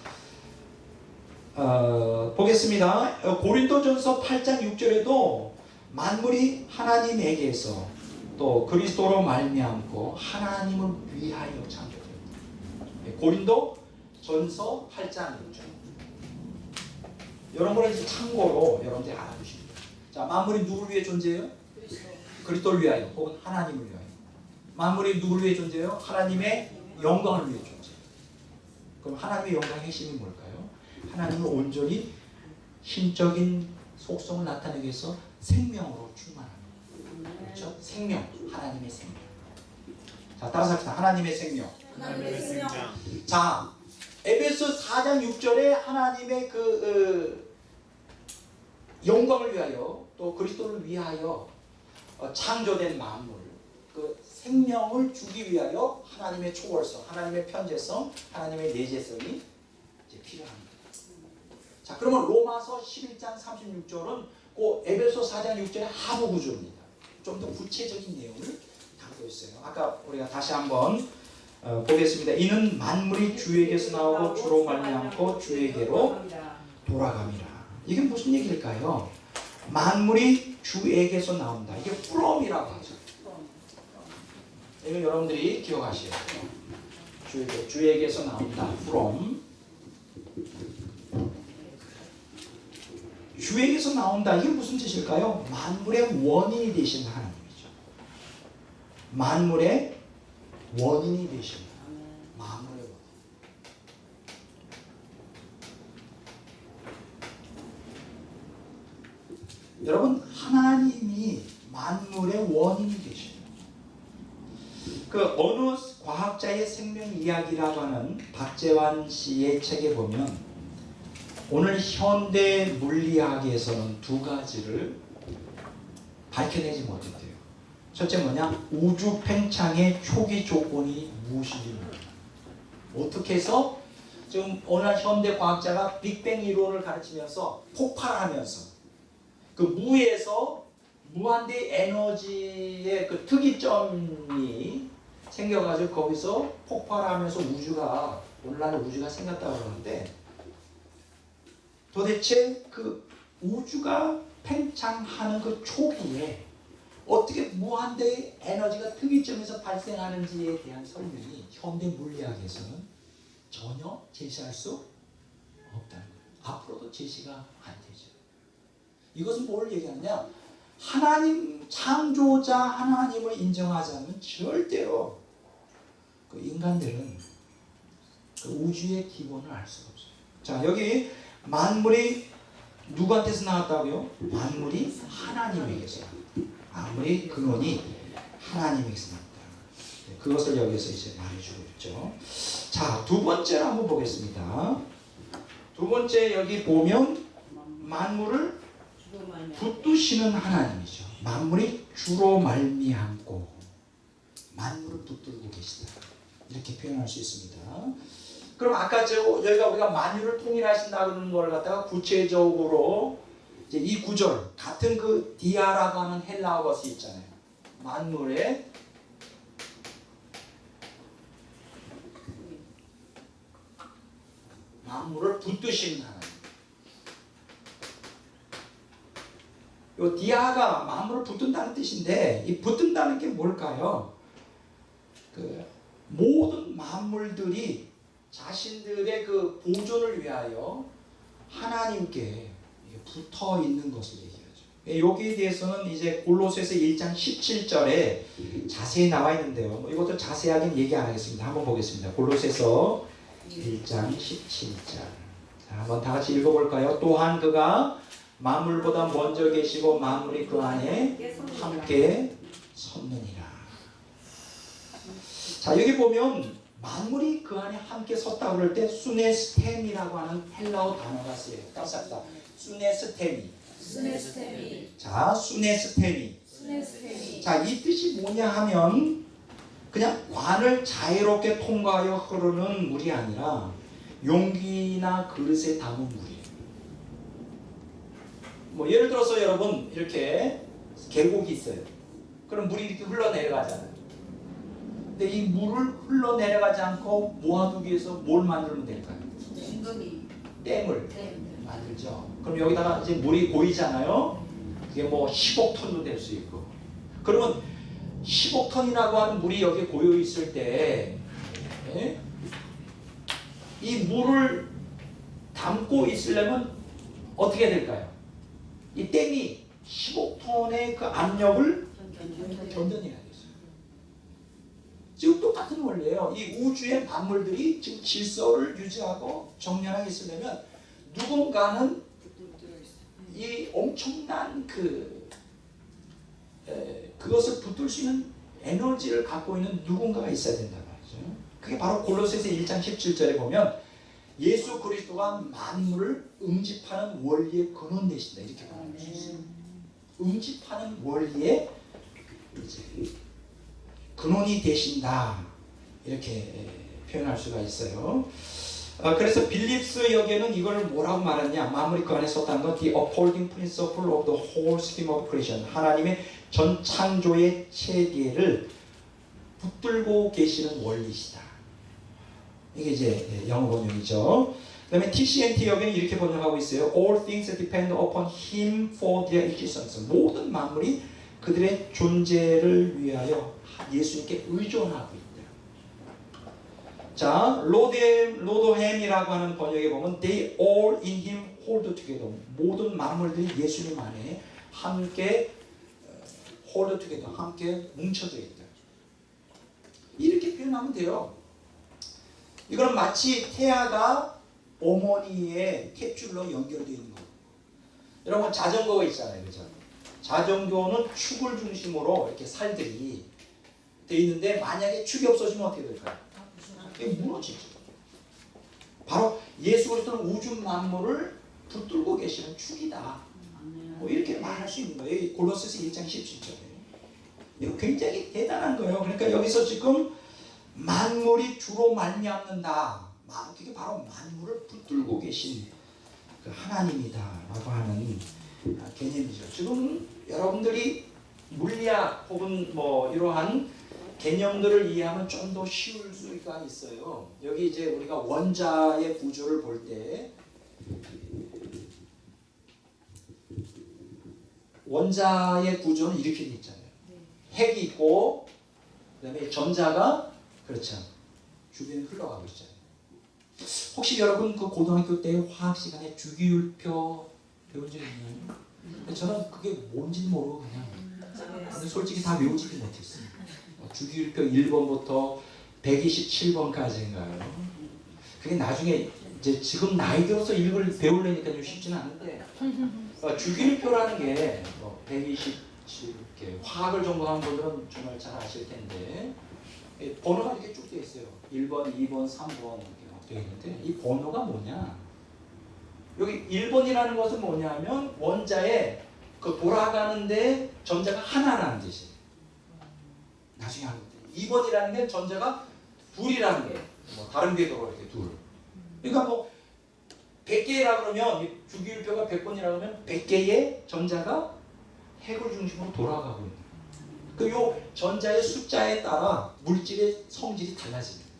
Speaker 1: 보겠습니다. 고린도전서 8장 6절에도 만물이 하나님에게서 또 그리스도로 말미암고 하나님을 위하여 창조됩니다. 고린도전서 8장 6절. 여러분은 이제 참고로 여러분들이 알아두십니다. 자, 만물이 누구를 위해 존재해요? 그리스도를 위하여 혹은 하나님을 위하여. 만물이 누구를 위해 존재해요? 하나님의 영광을 위해 존재해요. 그럼 하나님의 영광의 핵심이 뭘까요? 하나님을 온전히 신적인 속성을 나타내기 위해서 생명으로 충만합니다. 그렇죠? 생명, 하나님의 생명. 자, 따라서 합시다. 하나님의 생명.
Speaker 2: 하나님의 생명.
Speaker 1: 자, 에베소 4장 6절에 하나님의 영광을 위하여 또 그리스도를 위하여 창조된 만물, 그 생명을 주기 위하여 하나님의 초월성, 하나님의 편재성, 하나님의 내재성이 이제 필요합니다. 자, 그러면 로마서 11장 36절은 그 에베소 4장 6절의 하부 구조입니다. 좀 더 구체적인 내용을 담고 있어요. 아까 우리가 다시 한번 보겠습니다. 이는 만물이 주에게서 나오고 주로 말미암고 주에게로 돌아갑니다. 이게 무슨 얘기일까요? 만물이 주에게서 나온다. 이게 from이라고 하죠. 이건 여러분들이 기억하셔야 돼요. 주에게서 나온다. from. 주에게서 나온다. 이게 무슨 뜻일까요? 만물의 원인이 되신 하나님이죠. 만물의 원인이 되신 만물의 원인. 여러분, 하나님이 만물의 원인이 되십니다. 그 어느 과학자의 생명 이야기라고 하는 박재환 씨의 책에 보면 오늘 현대 물리학에서는 두 가지를 밝혀내지 못했대요. 첫째 뭐냐? 우주 팽창의 초기 조건이 무엇인지 모릅니다. 어떻게 해서 지금 오늘 현대 과학자가 빅뱅 이론을 가르치면서 폭발하면서 그 무에서 무한대 에너지의 그 특이점이 생겨가지고 거기서 폭발하면서 우주가 오늘날 우주가 생겼다고 그러는데 도대체 그 우주가 팽창하는 그 초기에 어떻게 무한대의 에너지가 특이점에서 발생하는지에 대한 설명이 현대 물리학에서는 전혀 제시할 수 없다는 거예요. 앞으로도 제시가 안 되죠. 이것은 뭘 얘기하느냐? 하나님, 창조자 하나님을 인정하지 않으면 절대로 그 인간들은 그 우주의 기본을 알 수가 없어요. 자, 여기 만물이 누구한테서 나왔다고요? 만물이 하나님에게서 나왔다. 만물의 근원이 하나님에게서 나왔다. 그것을 여기서 이제 말해주고 있죠. 자, 두 번째로 한번 보겠습니다. 두 번째 여기 보면 만물을 붙드시는 하나님이죠. 만물이 주로 말미암고 만물을 붙들고 계시다. 이렇게 표현할 수 있습니다. 그럼 아까 저희가 우리가 만유를 통일하신다는 걸 갖다가 구체적으로 이제 이 구절 같은 그 디아라고 하는 헬라어 것이 있잖아요. 만물의 만물을 붙드시는 하나님. 이 디아가 만물을 붙든다는 뜻인데 이 붙든다는 게 뭘까요? 그 모든 만물들이 자신들의 그 보존을 위하여 하나님께 붙어 있는 것을 얘기하죠. 여기에 대해서는 이제 골로새서 1장 17절에 자세히 나와 있는데요. 이것도 자세하게 얘기 안 하겠습니다. 한번 보겠습니다. 골로새서 1장 17절. 자, 한번 다 같이 읽어볼까요? 또한 그가 만물보다 먼저 계시고 만물이 그 안에 함께 섰느니라. 자, 여기 보면 만물이 그 안에 함께 섰다고 그럴 때 수네스템이라고 하는 헬라어 단어가 쓰여요. 따스합니다. 수네스템이.
Speaker 3: 스네스테미.
Speaker 1: 자, 수네스템이.
Speaker 3: 스네스테미.
Speaker 1: 자, 이 뜻이 뭐냐 하면 그냥 관을 자유롭게 통과하여 흐르는 물이 아니라 용기나 그릇에 담은 물이에요. 뭐 예를 들어서 여러분 이렇게 계곡이 있어요. 그럼 물이 이렇게 흘러내려가잖아요. 근데 이 물을 흘러내려가지 않고 모아두기 위해서 뭘 만들면 될까요?
Speaker 3: 엉덩이.
Speaker 1: 댐을
Speaker 3: 네.
Speaker 1: 만들죠. 그럼 여기다가 이제 물이 고이잖아요. 그게 뭐 10억 톤도 될 수 있고. 그러면 10억 톤이라고 하는 물이 여기에 고여 있을 때, 이 물을 담고 있으려면 어떻게 해야 될까요? 이 댐이 10억 톤의 그 압력을 견뎌내야 돼요. 지금 똑같은 원리예요. 이 우주의 만물들이 지금 질서를 유지하고 정연하게 있으려면 누군가는 이 엄청난 그것을 붙들 수 있는 에너지를 갖고 있는 누군가가 있어야 된단 말이죠. 그게 바로 골로새서 1장 17절에 보면 예수 그리스도가 만물을 응집하는 원리의 근원 되신다 이렇게 말할 수 있어요. 응집하는 원리의 이제 근원이 되신다 이렇게 표현할 수가 있어요. 그래서 빌립스 역에는 이걸 뭐라고 말하냐? 만물이 그 안에 섰다는 건 the upholding principle of the whole scheme of creation. 하나님의 전 창조의 체계를 붙들고 계시는 원리시다. 이게 이제 영어 번역이죠. 그다음에 TCNT 역에는 이렇게 번역하고 있어요. All things depend upon Him for their existence. 모든 만물이 그들의 존재를 위하여 예수님께 의존하고 있다. 자, 로드햄이라고 하는 번역에 보면 They all in Him hold together. 모든 만물들이 예수님 안에 함께 hold together, 함께 뭉쳐져 있다. 이렇게 표현하면 돼요. 이거는 마치 태아가 어머니의 탯줄로 연결되어 있는 거. 여러분 자전거가 있잖아요, 그죠? 자전거는 축을 중심으로 이렇게 살들이 돼 있는데 만약에 축이 없어지면 어떻게 될까요? 이게 무너지죠. 바로 예수 그리스도는 우주 만물을 붙들고 계시는 축이다. 뭐 이렇게 말할 수 있는 거예요. 골로새서 1장 17절에. 이거 굉장히 대단한 거예요. 그러니까 여기서 지금 만물이 주로 말미암는다. 그게 바로 만물을 붙들고 계신 그 하나님이다라고 하는 개념이죠. 지금 여러분들이 물리학 혹은 뭐 이러한 개념들을 이해하면 좀 더 쉬울 수가 있어요. 여기 이제 우리가 원자의 구조를 볼 때 원자의 구조는 이렇게 돼 있잖아요. 핵이 있고 그다음에 전자가 그렇죠. 주변에 흘러가고 있잖아요. 혹시 여러분 그 고등학교 때 화학 시간에 주기율표 배운 적 있나요? 저는 그게 뭔지 모르고 그냥 근데 솔직히 다 외우지도 못했어요. 주기율표 1번부터 127번까지인가요? 그게 나중에 이제 지금 나이 들어서 이걸 배우려니까 좀 쉽지는 않은데 주기율표라는 게 127 이렇게 화학을 전공한 분들은 정말 잘 아실 텐데 번호가 이렇게 쭉 되어 있어요. 1번, 2번, 3번 이렇게 막 되어 있는데 이 번호가 뭐냐? 여기 1번이라는 것은 뭐냐면 원자에 그 돌아가는데 전자가 하나라는 뜻이에요. 나중에 하는 데 2번이라는 게 전자가 둘이라는 거예요. 뭐 다른 궤도로 이렇게 둘. 그러니까 뭐 100개라 그러면 주기율표가 100번이라 그러면 100개의 전자가 핵을 중심으로 돌아가고 있는 거예요. 그 요 전자의 숫자에 따라 물질의 성질이 달라집니다.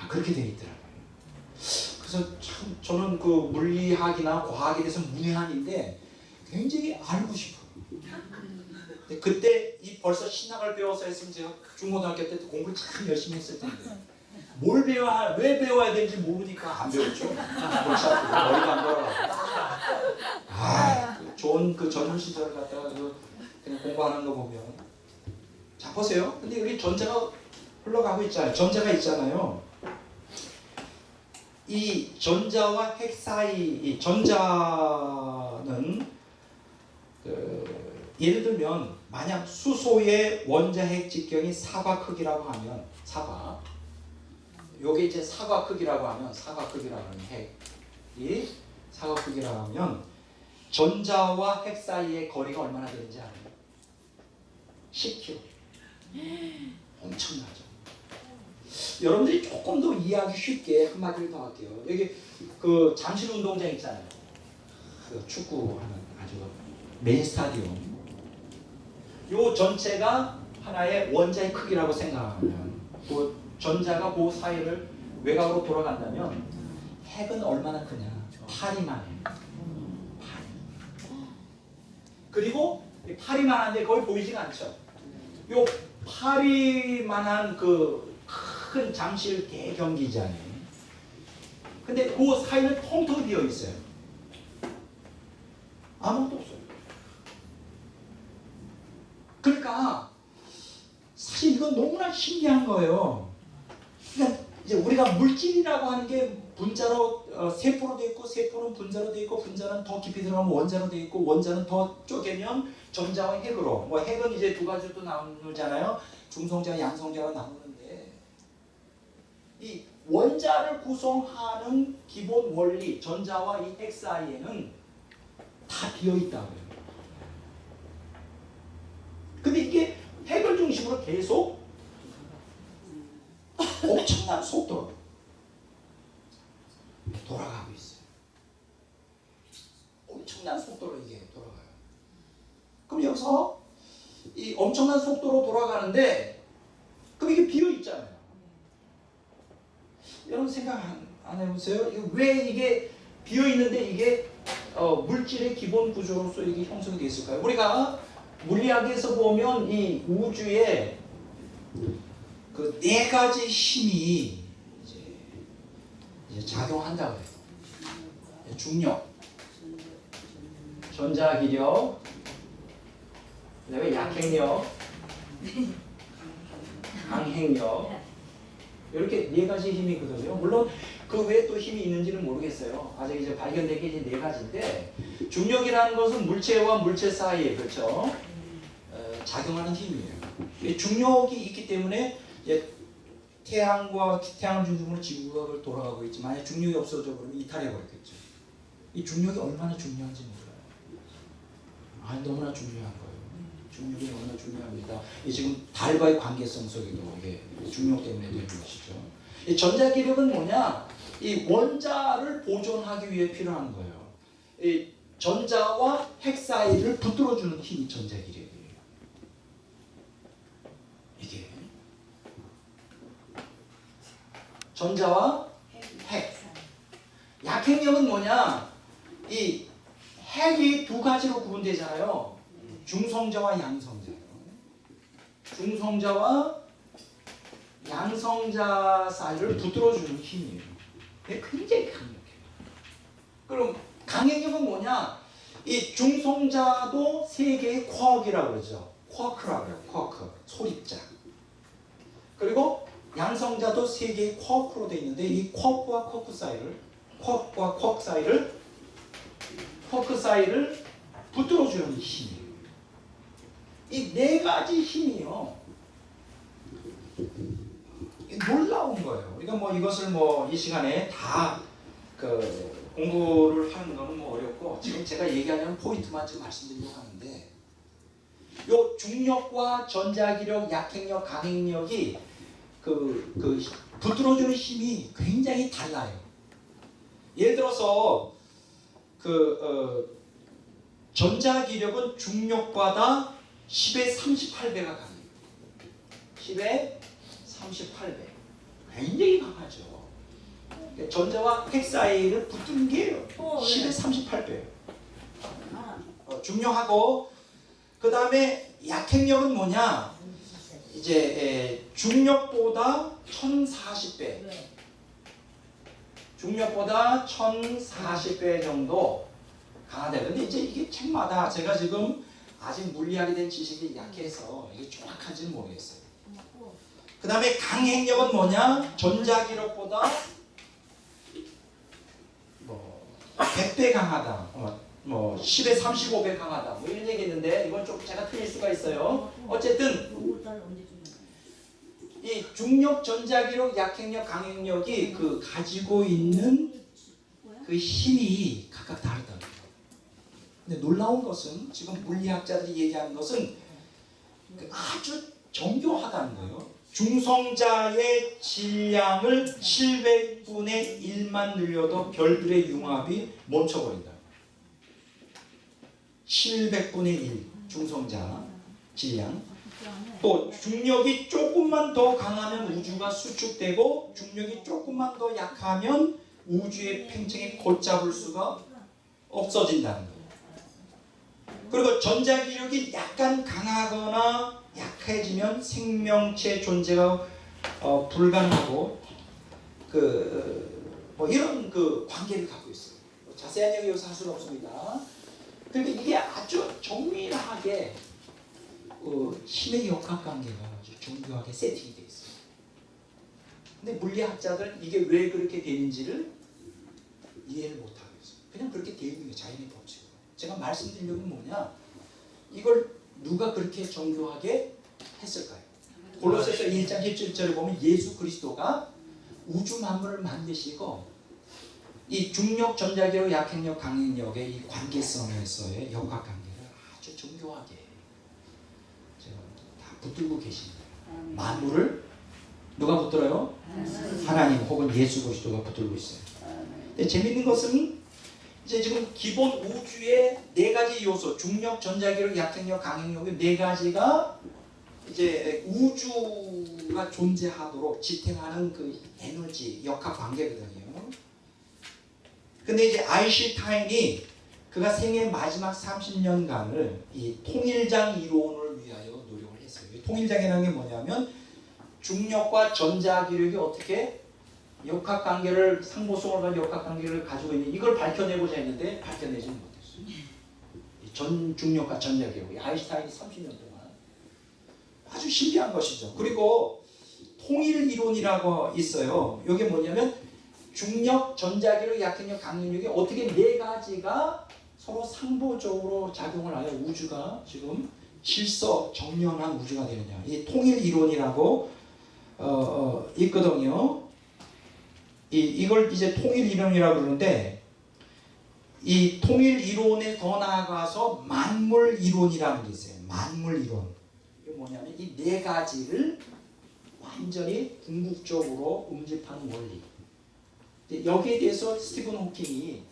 Speaker 1: 그렇게 되어 있더라고요. 그래서 참 저는 그 물리학이나 과학에 대해서 문외한인데 굉장히 알고 싶어요. 근데 그때 벌써 신학을 배워서 했으면 제가 중고등학교 때 공부를 참 열심히 했을 텐데 뭘 배워야 왜 배워야 되는지 모르니까 안 배웠죠. 머리가 안 돌아가고. 좋은 그 젊은 시절 갖다가 그냥 공부하는 거 보면 자 보세요. 근데 여기 전자가 흘러가고 있잖아요. 전자가 있잖아요. 이 전자와 핵 사이 이 전자는 예를 들면 만약 수소의 원자핵 직경이 사과 크기라고 하면 사과 요게 이제 사과 크기라고 하면 핵이 사과 크기라고 하면 전자와 핵 사이의 거리가 얼마나 되는지 알아요? 10km. 엄청나죠. 여러분들이 조금 더 이해하기 쉽게 한마디를 더 할게요. 여기 그 잠실 운동장 있잖아요. 그 축구하는 아주 메인 스타디움. 요 전체가 하나의 원자의 크기라고 생각하면 그 전자가 그 사이를 외곽으로 돌아간다면 핵은 얼마나 크냐? 파리만해요. 파리. 그리고 파리만한데 거의 보이지가 않죠. 요 파리만한 그 큰 잠실 대경기장이 근데 그 사이는 텅텅 비어 있어요. 아무것도 없어요. 그러니까 사실 이건 너무나 신기한 거예요. 그러니까 이제 우리가 물질이라고 하는 게 분자로 세포로 돼 있고 세포는 분자로 돼 있고 분자는 더 깊이 들어가면 원자로 돼 있고 원자는 더 쪼개면 전자와 핵으로 뭐 핵은 이제 두 가지로 또 나누잖아요. 중성자와 양성자가 나누는데 이 원자를 구성하는 기본 원리 전자와 이 핵 사이에는 다 비어 있다고요. 근데 이게 핵을 중심으로 계속 엄청난 속도로 돌아가고 있어요. 엄청난 속도로 이게 돌아가요. 그럼 여기서 이 엄청난 속도로 돌아가는데 그럼 이게 비어 있잖아요. 여러분 생각 안 해보세요? 왜 이게 비어 있는데 이게 물질의 기본 구조로서 이게 형성이 되어 있을까요? 우리가 물리학에서 보면 이 우주에 그 네 가지 힘이 이제 작용한다고 해요. 중력, 전자기력, 그다음에 약핵력, 강핵력 이렇게 네 가지 힘이 있거든요. 물론 그 외에 또 힘이 있는지는 모르겠어요. 아직 이제 발견된 게 이제 네 가지인데 중력이라는 것은 물체와 물체 사이에 그렇죠. 작용하는 힘이에요. 중력이 있기 때문에 이제 태양과 태양을 중심으로 지구가 돌아가고 있지만 만약 중력이 없어져 버리면 이탈해 버렸겠죠. 이 중력이 얼마나 중요한지 몰라요. 너무나 중요한 거예요. 중력이 너무나 중요합니다. 이 지금 달과의 관계성 속에도 이게 중력 때문에 되는 것이죠. 이 전자기력은 뭐냐? 이 원자를 보존하기 위해 필요한 거예요. 이 전자와 핵 사이를 붙들어주는 힘이 전자기력이에요. 이게 전자와 핵. 약핵력은 뭐냐? 이 핵이 두 가지로 구분되잖아요. 중성자와 양성자요. 중성자와 양성자 사이를 붙들어주는 힘이에요. 굉장히 강력해요. 그럼 강핵력은 뭐냐? 이 중성자도 세 개의 쿼크라고 그러죠. 쿼크라고 해요. 쿼크, 소립자. 그리고 양성자도 세 개의 쿼크로 되어 있는데 이 쿼크와 쿼크 사이를 쿼크 사이를 붙들어주는 힘이에요. 이 네 가지 힘이요. 놀라운 거예요. 우리가 뭐 이것을 뭐 이 시간에 다 그 공부를 하는 거는 뭐 어렵고 지금 제가 얘기하려는 포인트만 좀 말씀드리려고 하는데 요 중력과 전자기력, 약핵력, 강핵력이 그 붙들어주는 힘이 굉장히 달라요. 예를 들어서 전자기력은 중력보다 10의 38배가 강해요. 10의 38배. 굉장히 강하죠. 전자와 핵 사이를 붙는 게 10의 38배예요. 중력하고 그 다음에 약핵력은 뭐냐? 이제 중력보다 1040배. 중력보다 1040배 정도 강하다. 근데 이제 이게 책마다 제가 지금 아직 물리학에 대한 지식이 약해서 이게 정확한지는 모르겠어요. 그 다음에 강핵력은 뭐냐? 전자기력보다 뭐 100배 강하다. 뭐 10에 35배 강하다. 뭐 이런 얘기 있는데 이건 좀 제가 틀릴 수가 있어요. 어쨌든 이 중력, 전자기력, 약행력, 강행력이 그 가지고 있는 그 힘이 각각 다르다는 거예요. 근데 놀라운 것은 지금 물리학자들이 얘기하는 것은 아주 정교하다는 거예요. 중성자의 질량을 700분의 1만 늘려도 별들의 융합이 멈춰버린다. 700분의 1 중성자 질량. 또 중력이 조금만 더 강하면 우주가 수축되고 중력이 조금만 더 약하면 우주의 팽창이 걷잡을 수가 없어진다는 거예요. 그리고 전자기력이 약간 강하거나 약해지면 생명체 존재가 불가능하고 뭐 이런 그 관계를 갖고 있어요. 자세한 얘기 여기서 할 수는 없습니다. 그러니까 이게 아주 정밀하게 힘의 역학관계가 아주 정교하게 세팅이 되어 있어요. 근데 물리학자들은 이게 왜 그렇게 되는지를 이해를 못하고 있어요. 그냥 그렇게 되어 있는 게 자연의 법칙이에요. 제가 말씀드리려고 뭐냐, 이걸 누가 그렇게 정교하게 했을까요? 골로새서 1장 17절에 보면 예수 그리스도가 우주 만물을 만드시고 이 중력, 전자기력, 약행력, 강행력의 이 관계성에서의 역학관계를 아주 정교하게 제가 다 붙들고 계십니다. 만물을 누가 붙들어요? 하나님 혹은 예수 그리스도가 붙들고 있어요. 근데 재밌는 것은 이제 지금 기본 우주의 네 가지 요소, 중력, 전자기력, 약행력, 강행력의 네 가지가 이제 우주가 존재하도록 지탱하는 그 에너지, 역학 관계거든요. 근데 이제 아인슈타인이 그가 생애 마지막 30년간을 이 통일장 이론을 위하여 노력을 했어요. 이 통일장이라는 게 뭐냐면 중력과 전자기력이 어떻게 역학관계를, 상보성을 가진 역학관계를 가지고 있는 이걸 밝혀내고자 했는데 밝혀내지 못했어요. 전 중력과 전자기력, 아인슈타인이 30년 동안 아주 신비한 것이죠. 그리고 통일 이론이라고 있어요. 이게 뭐냐면 중력, 전자기력, 약행력, 강행력이 어떻게 네 가지가 서로 상보적으로 작용을 하여 우주가 지금 질서 정연한 우주가 되느냐, 이 통일 이론이라고 있거든요. 이걸 이제 통일 이론이라고 그러는데, 이 통일 이론에 더 나아가서 만물 이론이라는 게 있어요. 만물 이론. 이게 뭐냐면 이 네 가지를 완전히 궁극적으로 응집하는 원리. 여기에 대해서 스티븐 호킹이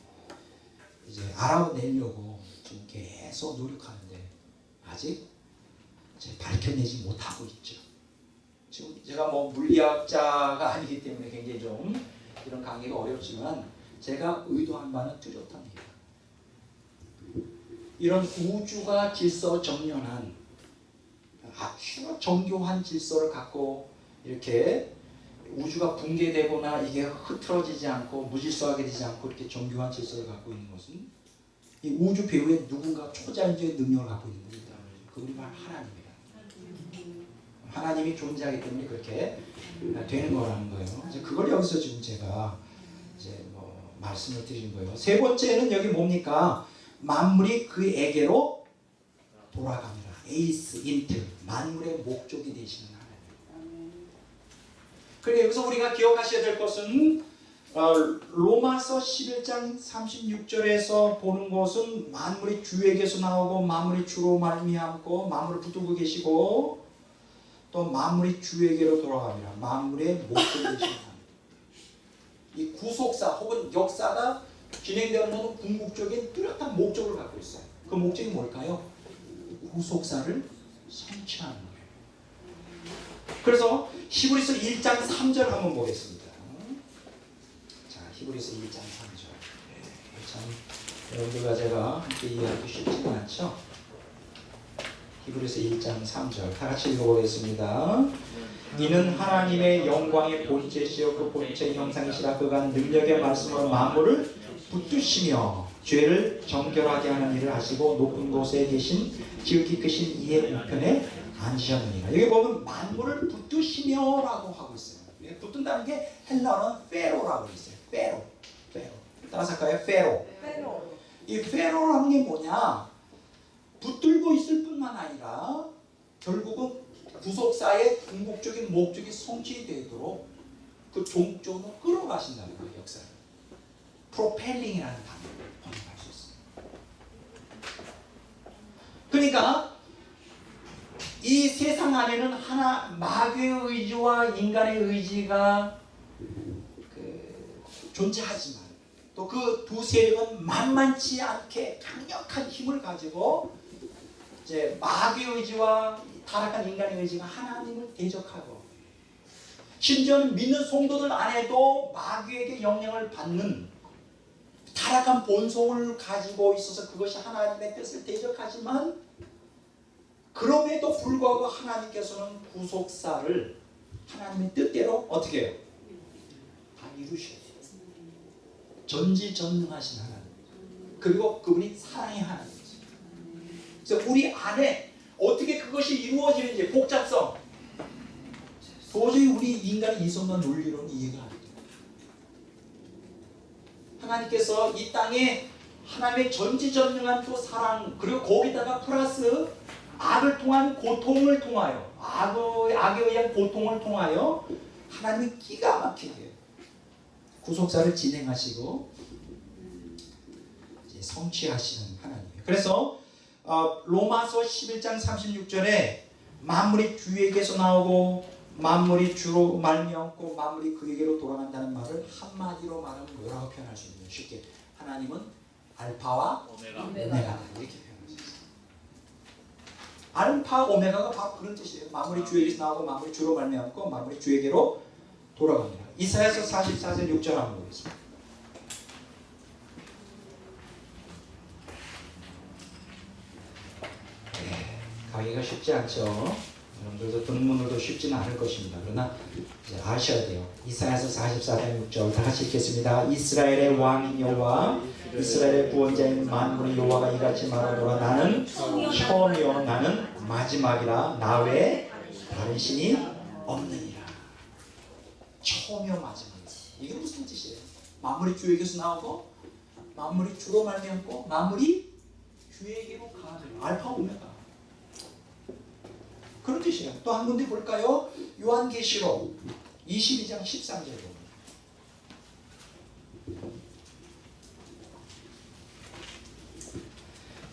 Speaker 1: 이제 알아내려고 지금 계속 노력하는데 아직 밝혀내지 못하고 있죠. 지금 제가 뭐 물리학자가 아니기 때문에 굉장히 좀 이런 강의가 어렵지만 제가 의도한 바는 뚜렷합니다. 이런 우주가 질서 정연한 아주 정교한 질서를 갖고 이렇게 우주가 붕괴되거나 이게 흐트러지지 않고 무질서하게 되지 않고 이렇게 정교한 질서를 갖고 있는 것은 이 우주 배후에 누군가 초자연적인 능력을 갖고 있는 겁니다. 그분이 바로 하나님입니다. 하나님이 존재하기 때문에 그렇게 되는 거라는 거예요. 이제 그걸 여기서 지금 제가 이제 뭐 말씀을 드린 거예요. 세 번째는 여기 뭡니까? 만물이 그에게로 돌아갑니다. 에이스 인트, 만물의 목적이 되시는 하나님. 그러니까 여기서 우리가 기억하셔야 될 것은 로마서 11장 36절에서 보는 것은 만물이 주에게서 나오고 만물이 주로 말미암고 만물을 붙들고 계시고 또 만물이 주에게로 돌아갑니다. 만물의 목적이 되시는 하나님. 이 구속사 혹은 역사가 진행되는 것은 궁극적인 뚜렷한 목적을 갖고 있어요. 그 목적이 뭘까요? 구속사를 성취하는 거예요. 그래서 히브리서 1장 3절 한번 보겠습니다. 자, 히브리서 1장 3절. 참 여러분들과 제가 함께 이해하기 쉽지는 않죠? 히브리서 1장 3절 다 같이 읽어보겠습니다. 이는 하나님의 영광의 본체시요 그 본체의 형상이시라. 그가 능력의 말씀으로 만물을 붙드시며 죄를 정결하게 하는 일을 하시고 높은 곳에 계신 지극히 크신 이의 우편에 앉으셨느니라. 여기 보면 만물을 붙드시며라고 하고 있어요. 붙든다는 게 헬라어는 페로라고 있어요. 페로. 따라서 할까요? 페로. 이 페로라는 게 뭐냐? 붙들고 있을 뿐만 아니라 결국은 구속사의 궁극적인 목적이 성취되도록 그 종점으로 끌어가신다는 거예요. 역사를. 프로펠링이라는 단어를 번역할 수 있습니다. 그러니까 이 세상 안에는 하나 마귀의 의지와 인간의 의지가 존재하지만 또 그 두 세력은 만만치 않게 강력한 힘을 가지고 이제 마귀의 의지와 타락한 인간의 의지가 하나님을 대적하고 심지어는 믿는 성도들 안에도 마귀에게 영향을 받는 타락한 본성을 가지고 있어서 그것이 하나님의 뜻을 대적하지만 그럼에도 불구하고 하나님께서는 구속사를 하나님의 뜻대로 어떻게 해요? 다 이루셔요. 전지전능하신 하나님. 그리고 그분이 사랑의 하나님이죠. 그래서 우리 안에 어떻게 그것이 이루어지는지 복잡성 도저히 우리 인간의 이성과 논리로는 이해가 안 돼요. 하나님께서 이 땅에 하나님의 전지전능한 또 사랑 그리고 거기다가 플러스 악을 통한 고통을 통하여 악에 의한 고통을 통하여 하나님이 기가 막히게 구속사를 진행하시고 이제 성취하시는 하나님이에요. 그래서 로마서 11장 36절에 만물이 주에게서 나오고 만물이 주로 말미암고 만물이 그에게로 돌아간다는 말을 한마디로 말하면 뭐라고 표현할 수 있나요? 쉽게 하나님은 알파와 오메가다 이렇게 표현할 수 있어요. 알파 오메가가 바로 그런 뜻이에요. 만물이 주에게서 나오고 만물이 주로 말미암고 만물이 주에게로 돌아갑니다. 이사야서 44절 6절 한번 보겠습니다. 가기가 쉽지 않죠. 여러분들도 듣는 분들도 쉽지는 않을 것입니다. 그러나 이제 아셔야 돼요. 이사야서 44장 6절 다 같이 읽겠습니다. 이스라엘의 왕인 여호와 이스라엘의 구원자인 만군의 여호와가 이같이 말하노라. 나는 처음이요 나는 마지막이라 나 외에 다른 신이 없느니라. 처음이요 마지막이라. 이게 무슨 뜻이에요? 만물이 주에게서 나오고 만물이 주로 말미암고 만물이 주에게로 가는 알파 오메가. 그런 뜻이에요. 또 한 군데 볼까요? 요한계시록 22장 13절 봅니다.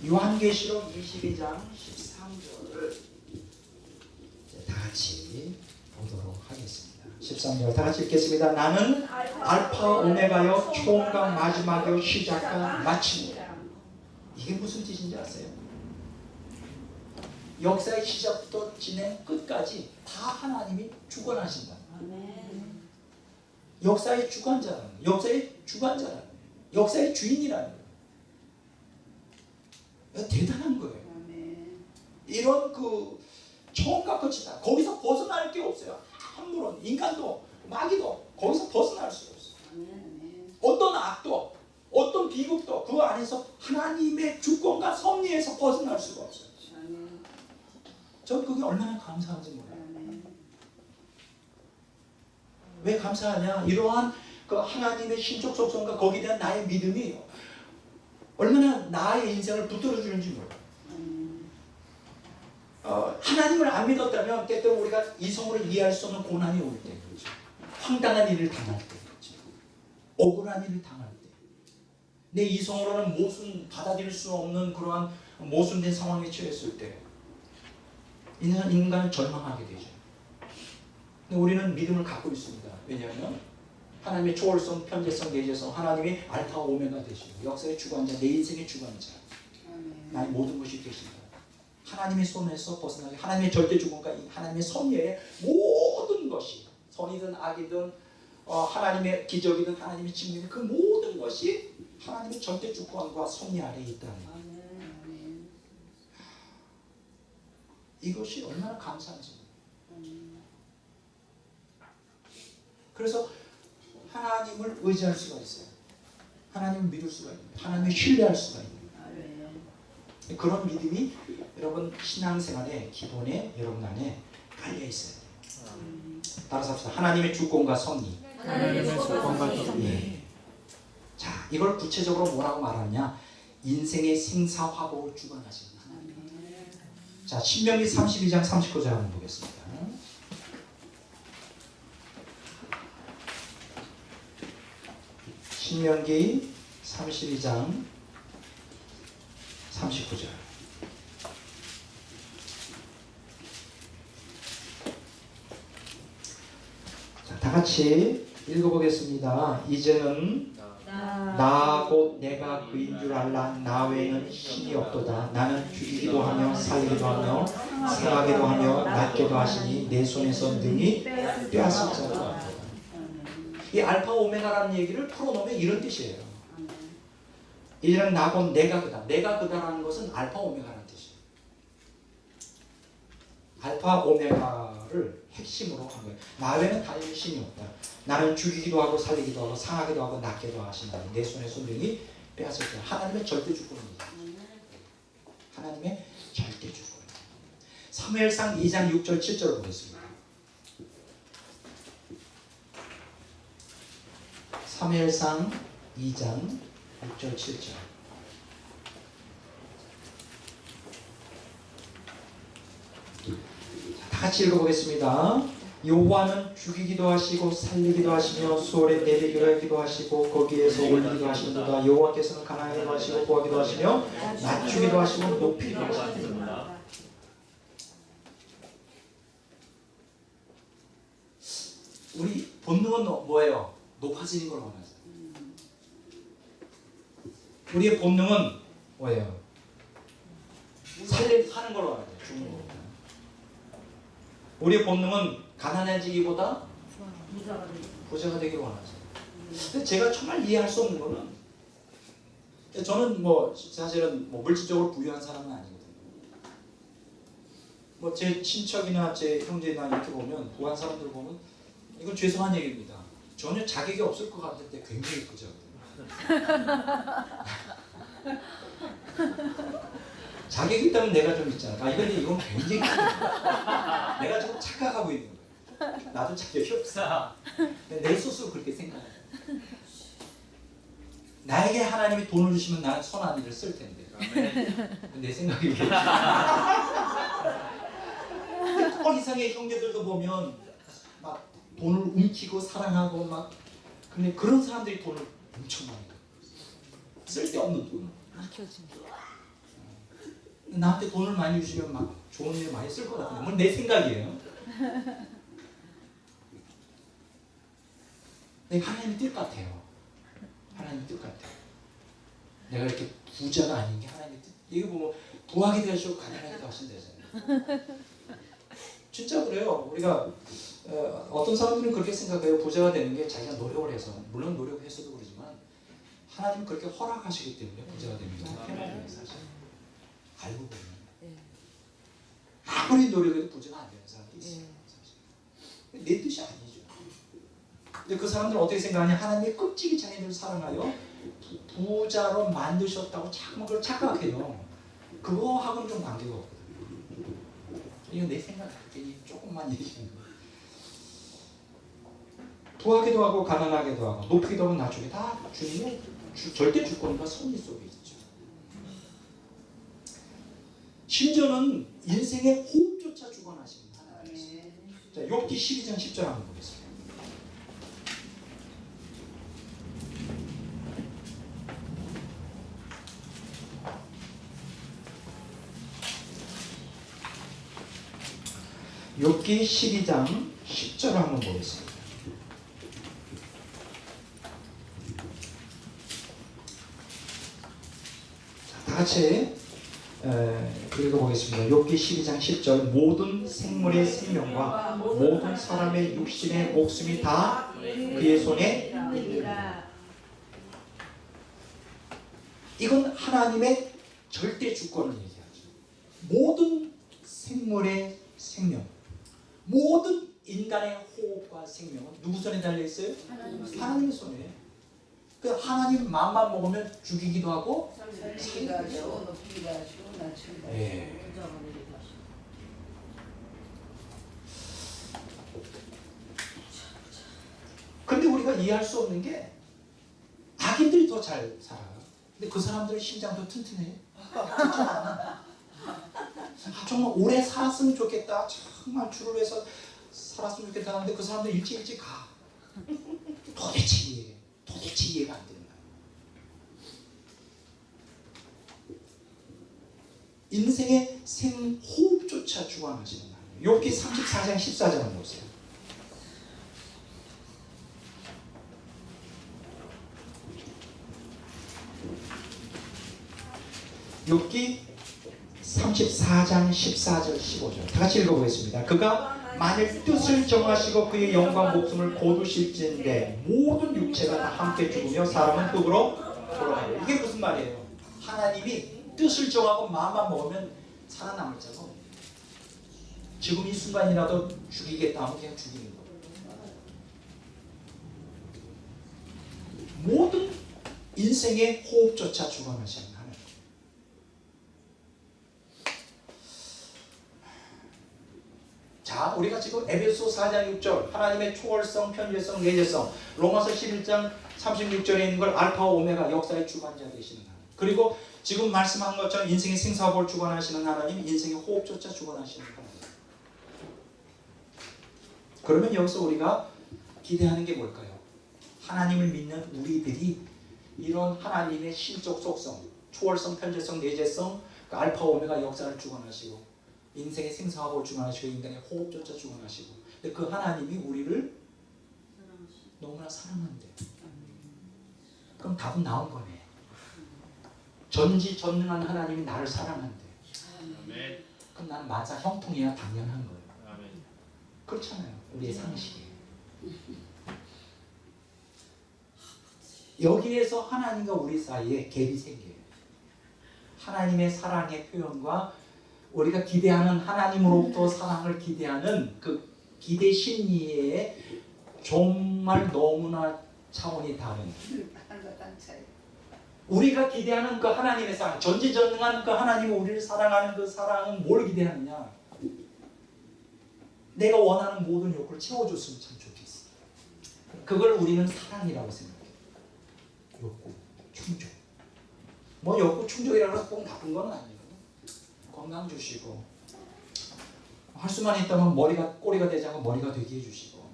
Speaker 1: 요한계시록 22장 13절을 다 같이 보도록 하겠습니다. 13절 다 같이 읽겠습니다. 나는 알파 오메가요 초음과 마지막이요 시작과 마침이라. 이게 무슨 뜻인지 아세요? 역사의 시작부터 진행 끝까지 다 하나님이 주관하신다. 역사의 주관자라는, 역사의 주관자라는, 역사의 주인이라는 거예요. 대단한 거예요. 이런 그 처음과 끝이다. 거기서 벗어날 게 없어요. 함부로 인간도 마귀도 거기서 벗어날 수가 없어요. 어떤 악도 어떤 비극도 그 안에서 하나님의 주권과 섭리에서 벗어날 수가 없어요. 전 그게 얼마나 감사한지 몰라요. 왜 감사하냐? 이러한 그 하나님의 신적 속성과 거기에 대한 나의 믿음이 얼마나 나의 인생을 붙들어 주는지 몰라요. 하나님을 안 믿었다면 때때로 우리가 이성으로 이해할 수 없는 고난이 올 때, 그렇죠? 황당한 일을 당할 때, 그렇죠? 억울한 일을 당할 때, 내 이성으로는 받아들일 수 없는 그러한 모순된 상황에 처했을 때 인간은 절망하게 되죠. 근데 우리는 믿음을 갖고 있습니다. 왜냐하면 하나님의 초월성, 편재성, 내재성, 하나님이 알파 오메가 되시고 역사의 주관자, 내 인생의 주관자, 나의 모든 것이 되신다. 하나님의 손에서 벗어나게 하나님의 절대 주권과 하나님의 섭리의 모든 것이 선이든 악이든 하나님의 기적이든 하나님의 징조이든 그 모든 것이 하나님의 절대 주권과 섭리 아래에 있다는 거예요. 이것이 얼마나 감사한지. 그래서 하나님을 의지할 수가 있어요. 하나님을 믿을 수가 있는, 하나님을 신뢰할 수가 있는 그런 믿음이 여러분 신앙생활의 기본에 여러분 안에 깔려 있어요. 따라서 합시다. 하나님의 주권과 섭리.
Speaker 2: 하나님의 주권과 섭리.
Speaker 1: 예. 자, 이걸 구체적으로 뭐라고 말하느냐? 인생의 생사화복을 주관하시는 하나님. 자, 신명기 32장 39절 한번 보겠습니다. 신명기 32장 39절. 자, 다 같이 읽어보겠습니다. 이제는 나 곧 내가 그인 줄 알라. 나 외에는 신이 없도다. 나는 죽이기도 하며 살리기도 하며 상하기도 하며 낫게도 하시니 내 손에서 능히 빼앗을 자가 없도다. 이 알파 오메가라는 얘기를 풀어놓으면 이런 뜻이에요. 이제는 나 곧 내가 그다. 내가 그다라는 것은 알파 오메가라는 뜻이에요. 알파 오메가를 핵심으로 한 거예요. 나 외에는 다른 신이 없다. 나는 죽이기도 하고 살리기도 하고 상하기도 하고 낫게도 하시나니 내 손에서 능히 빼앗을 때 하나님의 절대 주권입니다. 하나님의 절대 주권. 사무엘상 2장 6절 7절을 보겠습니다. 사무엘상 2장 6절 7절. 다 같이 읽어보겠습니다. 여호와는 죽이기도 하시고 살리기도 하시며 수월에 내리기도 하기도 하시고 거기에서 올리기도 하시는도다. 여호와께서는 가난하기도 하시고 구하기도 하시며 낮추기도 하시고 높이기도 하시는도다. 우리 본능은 뭐예요? 높아지는 걸 원하죠. 우리의 본능은 뭐예요? 사는 걸 원하죠. 죽는 거. 우리의 본능은 가난해지기보다 부자가 되기를 원하죠. 근데 제가 정말 이해할 수 없는 거는, 저는 뭐 사실은 뭐 물질적으로 부유한 사람은 아니거든요. 뭐 제 친척이나 제 형제나 이렇게 보면 부한 사람들 보면 이건 죄송한 얘기입니다. 전혀 자격이 없을 것 같은데 굉장히 부자거든요. 자격이 있다면 내가 좀 있잖아. 아, 이건 굉장히 내가 좀 착각하고 있는 거예요. 나도 자격이 없어. 내 스스로 그렇게 생각해요. 나에게 하나님이 돈을 주시면 나는 선한 일을 쓸 텐데. 내 생각이 더 이상의 형제들도 보면 막 돈을 움키고 사랑하고 막, 근데 그런 사람들이 돈을 엄청 많이 갖고 있어요. 쓸데없는 돈을. 나한테 돈을 많이 주시면 막 좋은 일 많이 쓸 것 같은데, 뭐 내 생각이에요. 근데 하나님 뜻 같아요. 하나님 뜻 같아요. 내가 이렇게 부자가 아닌 게 하나님 뜻. 이거 보면 부하기도 하시고 가난하기도 하신다잖아요. 진짜 그래요. 우리가 어떤 사람들은 그렇게 생각해요. 부자가 되는 게 자기가 노력을 해서, 물론 노력해서도 그러지만 하나님은 그렇게 허락하시기 때문에 부자가 되는 거예요. 편하게 사실. 알고 보면 아무리 노력해도 부자가 안 되는 사람도 있어요. 사실. 내 뜻이 아니죠. 근데 그 사람들은 어떻게 생각하냐? 하나님이 끔찍이 자기들을 사랑하여 부자로 만드셨다고 자꾸만 그걸 착각해요. 그거하고는 좀 관계가 없거든요. 이건 내 생각, 조금만 얘기하는 거예요. 부하기도 하고 가난하기도 하고 높이기도 하고 낮추기 다 주님의 절대 주권과 섭리 속에 있죠. 심지어는 인생의 호흡조차 주관하시는 하나님이세요. 자, 욥기 12장 10절 한번 보겠습니다. 욥기 12장 10절을 한번 보겠습니다. 자, 다 같이 읽어보겠습니다. 욥기 12장 10절. 모든 생물의 생명과 모든 사람의 육신의 목숨이 다 그의 손에 있느니라. 이건 하나님의 절대 주권을 얘기하죠. 모든 생물의 생명, 모든 인간의 호흡과 생명은 누구 손에 달려 있어요? 하나님의 손에. 그 하나님 마음만 먹으면 죽이기도 하고
Speaker 3: 살리기도 하시고 높이기도 하시고 낮추기도 하시고.
Speaker 1: 예. 근데 우리가 이해할 수 없는 게 악인들이 더 잘 살아요. 근데 그 사람들의 심장도 튼튼해요. 정말 오래 살았으면 좋겠다. 정말 주를 위해서 살았으면 좋겠다 하는데 그 사람들 일찍 가. 도대체 이해가 안 되는 거예요. 인생의 생호흡조차 주관하시는 하나님. 욥기 34장 14절을 보세요. 욥기 34장 14절 15절 다 같이 읽어보겠습니다. 그가 만일 뜻을 정하시고 그의 영과 목숨을 거두실진데 모든 육체가 다 함께 죽으며 사람은 흙으로 돌아가요. 이게 무슨 말이에요? 하나님이 뜻을 정하고 마음만 먹으면 살아남을 자가 없어요. 지금 이 순간이라도 죽이겠다 하면 그냥 죽이는 거예요. 모든 인생의 호흡조차 주관하시는 하나님. 자, 우리가 지금 에베소 4장 6절 하나님의 초월성, 편재성, 내재성, 로마서 11장 36절에 있는 걸 알파와 오메가 역사의 주관자 되시는 하나님. 그리고 지금 말씀한 것처럼 인생의 생사복을 주관하시는 하나님, 인생의 호흡조차 주관하시는 하나님. 그러면 여기서 우리가 기대하는 게 뭘까요? 하나님을 믿는 우리들이 이런 하나님의 신적 속성, 초월성, 편재성, 내재성, 그 알파 오메가 역사를 주관하시고 인생의 생사복을 주관하시고 인간의 호흡조차 주관하시고, 근데 그 하나님이 우리를 너무나 사랑한대. 그럼 답은 나온 거네. 전지전능한 하나님이 나를 사랑한대. 그럼 난 맞아, 형통해야 당연한 거예요. 그렇잖아요. 우리의 상식에. 여기에서 하나님과 우리 사이에 갭이 생겨요. 하나님의 사랑의 표현과 우리가 기대하는 하나님으로부터 사랑을 기대하는 그 기대 심리에 정말 너무나 차원이 다른, 우리가 기대하는 그 하나님의 사랑, 전지전능한 그 하나님이 우리를 사랑하는 그 사랑은 뭘 기대하느냐? 내가 원하는 모든 욕구를 채워줬으면 참 좋겠어. 그걸 우리는 사랑이라고 생각해요. 욕구, 충족. 뭐 욕구, 충족이라고 해서 꼭 나쁜 건 아니에요. 건강 주시고, 할 수만 있다면 꼬리가 되지 않고 머리가 되게 해주시고,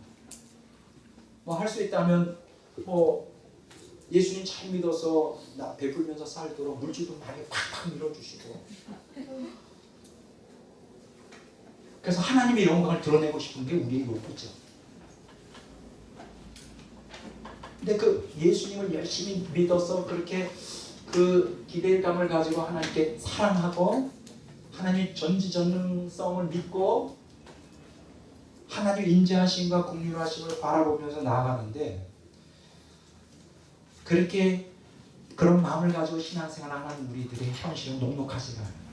Speaker 1: 뭐 할 수 있다면 뭐 예수님 잘 믿어서 나 베풀면서 살도록 물질도 많이 팍팍 밀어주시고, 그래서 하나님의 영광을 드러내고 싶은 게 우리의 욕구죠. 근데 그 예수님을 열심히 믿어서 그렇게 그 기대감을 가지고 하나님께 사랑하고 하나님의 전지전능성을 믿고 하나님의 인자하심과 긍휼하심을 바라보면서 나아가는데, 그렇게 그런 마음을 가지고 신앙생활하는 우리들의 현실은 녹록하지가 않아요.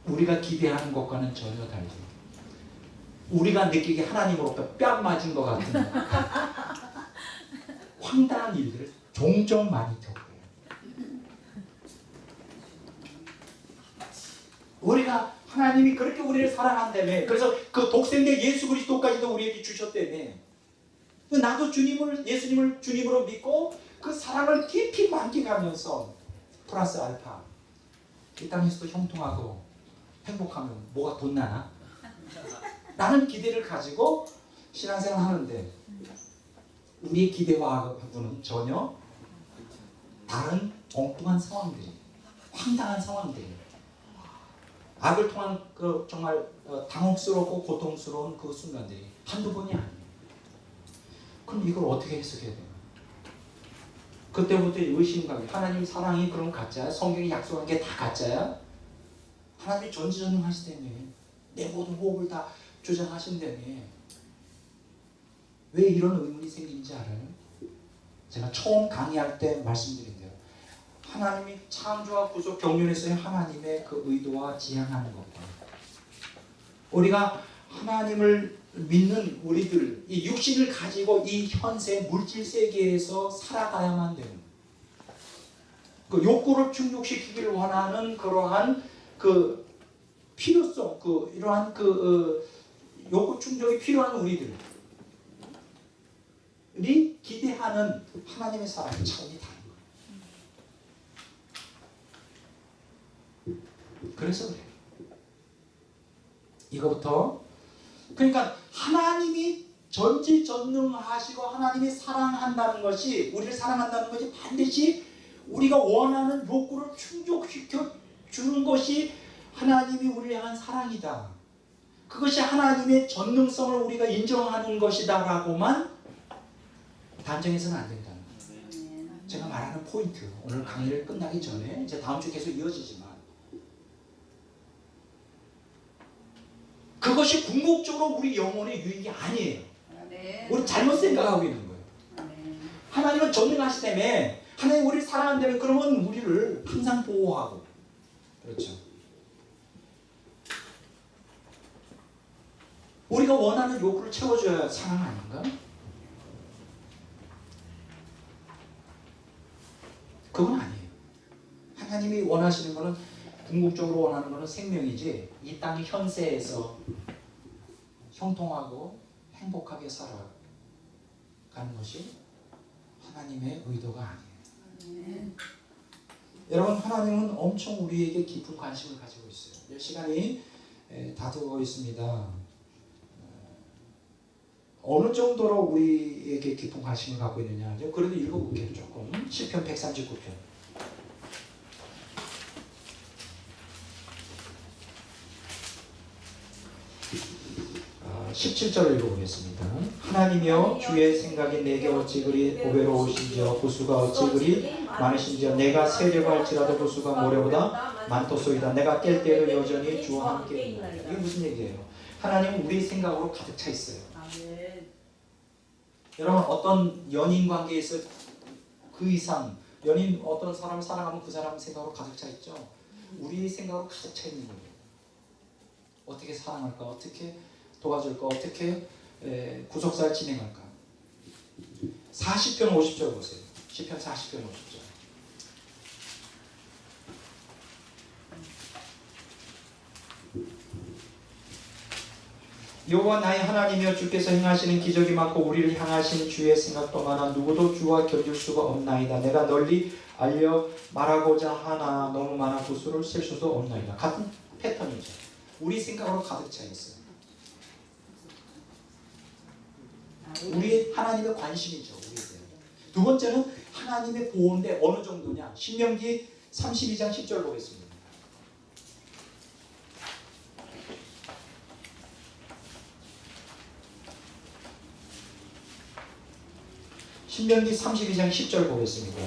Speaker 1: 우리가 기대하는 것과는 전혀 다르죠. 우리가 느끼기에 하나님으로부터 뺨 맞은 것 같은 황당한 일들을 종종 많이 겪어요. 우리가 하나님이 그렇게 우리를 사랑한다며, 그래서 그 독생자 예수 그리스도까지도 우리에게 주셨다며, 나도 예수님을 주님으로 믿고 그 사랑을 깊이 만끽하면서 플러스 알파 이 땅에서도 형통하고 행복하면 뭐가 돈 나나? 나는 기대를 가지고 신앙생활 하는데 우리의 기대와는 전혀 다른 엉뚱한 상황들이, 황당한 상황들이, 악을 통한 그 정말 당혹스럽고 고통스러운 그 순간들이 한두 번이 아니에요. 그럼 이걸 어떻게 해석해야 되나? 그때부터 의심감이, 하나님 사랑이 그럼 가짜야? 성경이 약속한 게 다 가짜야? 하나님이 전지전능하시다며, 내 모든 호흡을 다 조정하신다며, 왜 이런 의문이 생긴지 알아요? 제가 처음 강의할 때 말씀드린 대로 하나님이 창조와 구속 경륜에서의 하나님의 그 의도와 지향하는 것과 우리가 하나님을 믿는 우리들, 이 육신을 가지고 이 현세 물질 세계에서 살아가야만 되는, 그 욕구를 충족시키기를 원하는 그러한 그 필요성, 이러한 욕구 충족이 필요한 우리들이 기대하는 하나님의 사랑이 차원이 다른 거예요. 그래서 그래요. 이거부터, 그러니까 하나님이 전지전능하시고 하나님이 사랑한다는 것이, 우리를 사랑한다는 것이 반드시 우리가 원하는 욕구를 충족시켜 주는 것이 하나님이 우리를 향한 사랑이다. 그것이 하나님의 전능성을 우리가 인정하는 것이다 라고만 단정해서는 안 된다는 거예요. 제가 말하는 포인트, 오늘 강의를 끝나기 전에 이제 다음 주 계속 이어지지만 그것이 궁극적으로 우리 영혼의 유익이 아니에요. 우리 잘못 생각하고 있는 거예요. 하나님은 전능하시 때문에 하나님 우리를 사랑한다면 그러면 우리를 항상 보호하고 그렇죠. 우리가 원하는 욕구를 채워줘야 사랑 아닌가? 그건 아니에요. 하나님이 원하시는 것은 궁극적으로 원하는 것은 생명이지 이 땅 현세에서 형통하고 행복하게 살아가는 것이 하나님의 의도가 아니에요. 여러분 하나님은 엄청 우리에게 깊은 관심을 가지고 있어요. 시간이 다 되고 있습니다. 어느 정도로 우리에게 깊은 관심을 갖고 있느냐. 그래도 읽어볼게요. 조금. 시편 139편. 17절을 읽어보겠습니다. 하나님이여 주의 생각이 내게 어찌 그리 보배로우신지요 부수가 어찌 그리 많으신지요 내가 세려고 할지라도 부수가 모래보다 많도소이다. 내가 깰 때로 여전히 주와 함께 있나이다. 이게 무슨 얘기예요? 하나님은 우리 생각으로 가득 차 있어요. 여러분 어떤 연인 관계에서 그 이상 연인 어떤 사람을 사랑하면 그 사람 생각으로 가득 차 있죠. 우리 생각으로 가득 차 있는 거예요. 어떻게 사랑할까? 어떻게 도와줄까? 어떻게 구속사를 진행할까? 40편 50절 보세요. 시편 40편 50절. 여호와 나의 하나님이여 주께서 행하시는 기적이 많고 우리를 향하신 주의 생각도 많아 누구도 주와 견줄 수가 없나이다. 내가 널리 알려 말하고자 하나 너무 많아 구수를 셀 수도 없나이다. 같은 패턴이죠. 우리 생각으로 가득 차 있어요. 우리 하나님의 관심이죠. 우리에 대한. 두 번째는 하나님의 보호인데 어느 정도냐. 신명기 32장 10절 보겠습니다. 신명기 32장 10절 보겠습니다.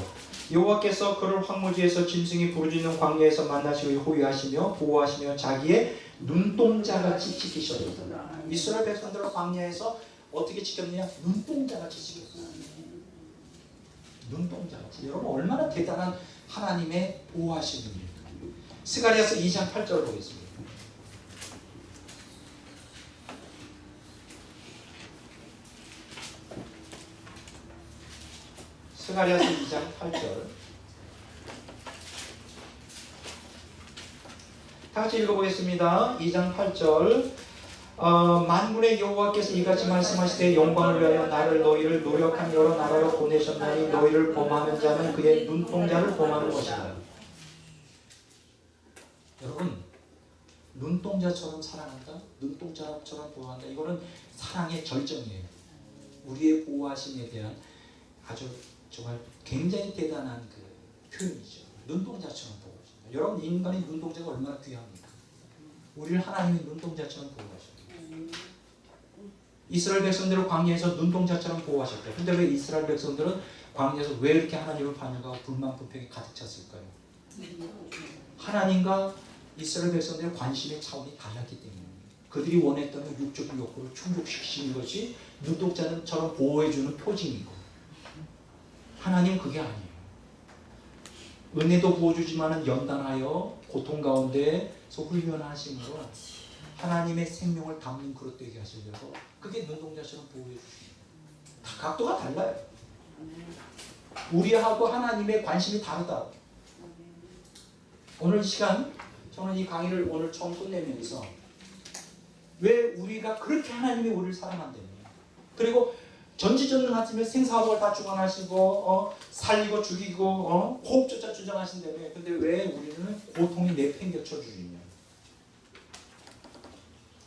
Speaker 1: 여호와께서 그를 황무지에서 짐승이 부르짖는 광야에서 만나시고 호위하시며 보호하시며 자기의 눈동자같이 지키셨다. 이스라엘 백성들을 광야에서 어떻게 지켰느냐? 눈동자같이 지켰어요. 눈동자같이. 여러분 얼마나 대단한 하나님의 보호하심입니까? 스가랴서 2장 8절 보겠습니다. 스가랴서 2장 8절. 다 같이 읽어보겠습니다. 2장 8절. 만군의 여호와께서 이같이 말씀하시되 영광을 위하여 나를 너희를 노력한 여러 나라로 보내셨나니 너희를 범하는 자는 그의 눈동자를 범하는 것이다. 여러분 눈동자처럼 사랑한다? 눈동자처럼 보호한다? 이거는 사랑의 절정이에요. 우리의 보호하심에 대한 아주 정말 굉장히 대단한 그 표현이죠. 눈동자처럼 보호하신다. 여러분 인간의 눈동자가 얼마나 귀합니까? 우리를 하나님의 눈동자처럼 보호하셨다. 이스라엘 백성들을 광야에서 눈동자처럼 보호하셨다. 근데 왜 이스라엘 백성들은 광야에서 왜 이렇게 하나님을 반역하고 불만 불평이 가득 찼을까요? 하나님과 이스라엘 백성들의 관심의 차원이 달랐기 때문입니다. 그들이 원했던 육적인 욕구를 충족시키는 것이 눈동자처럼 보호해주는 표징이고 하나님은 그게 아니에요. 은혜도 부어주지만 연단하여 고통 가운데서 훈련하심으로 하나님의 생명을 담는 그릇 되게 하시려고 그게 눈동자처럼 보호해 주십니다. 다 각도가 달라요. 우리하고 하나님의 관심이 다르다. 오늘 시간 저는 이 강의를 오늘 처음 끝내면서 왜 우리가 그렇게 하나님이 우리를 사랑한다며. 그리고 전지전능하시며 생사화복을 다 주관하시고 살리고 죽이고 호흡조차 주장하신다며. 근데 왜 우리는 고통이 내팽개쳐 주시냐.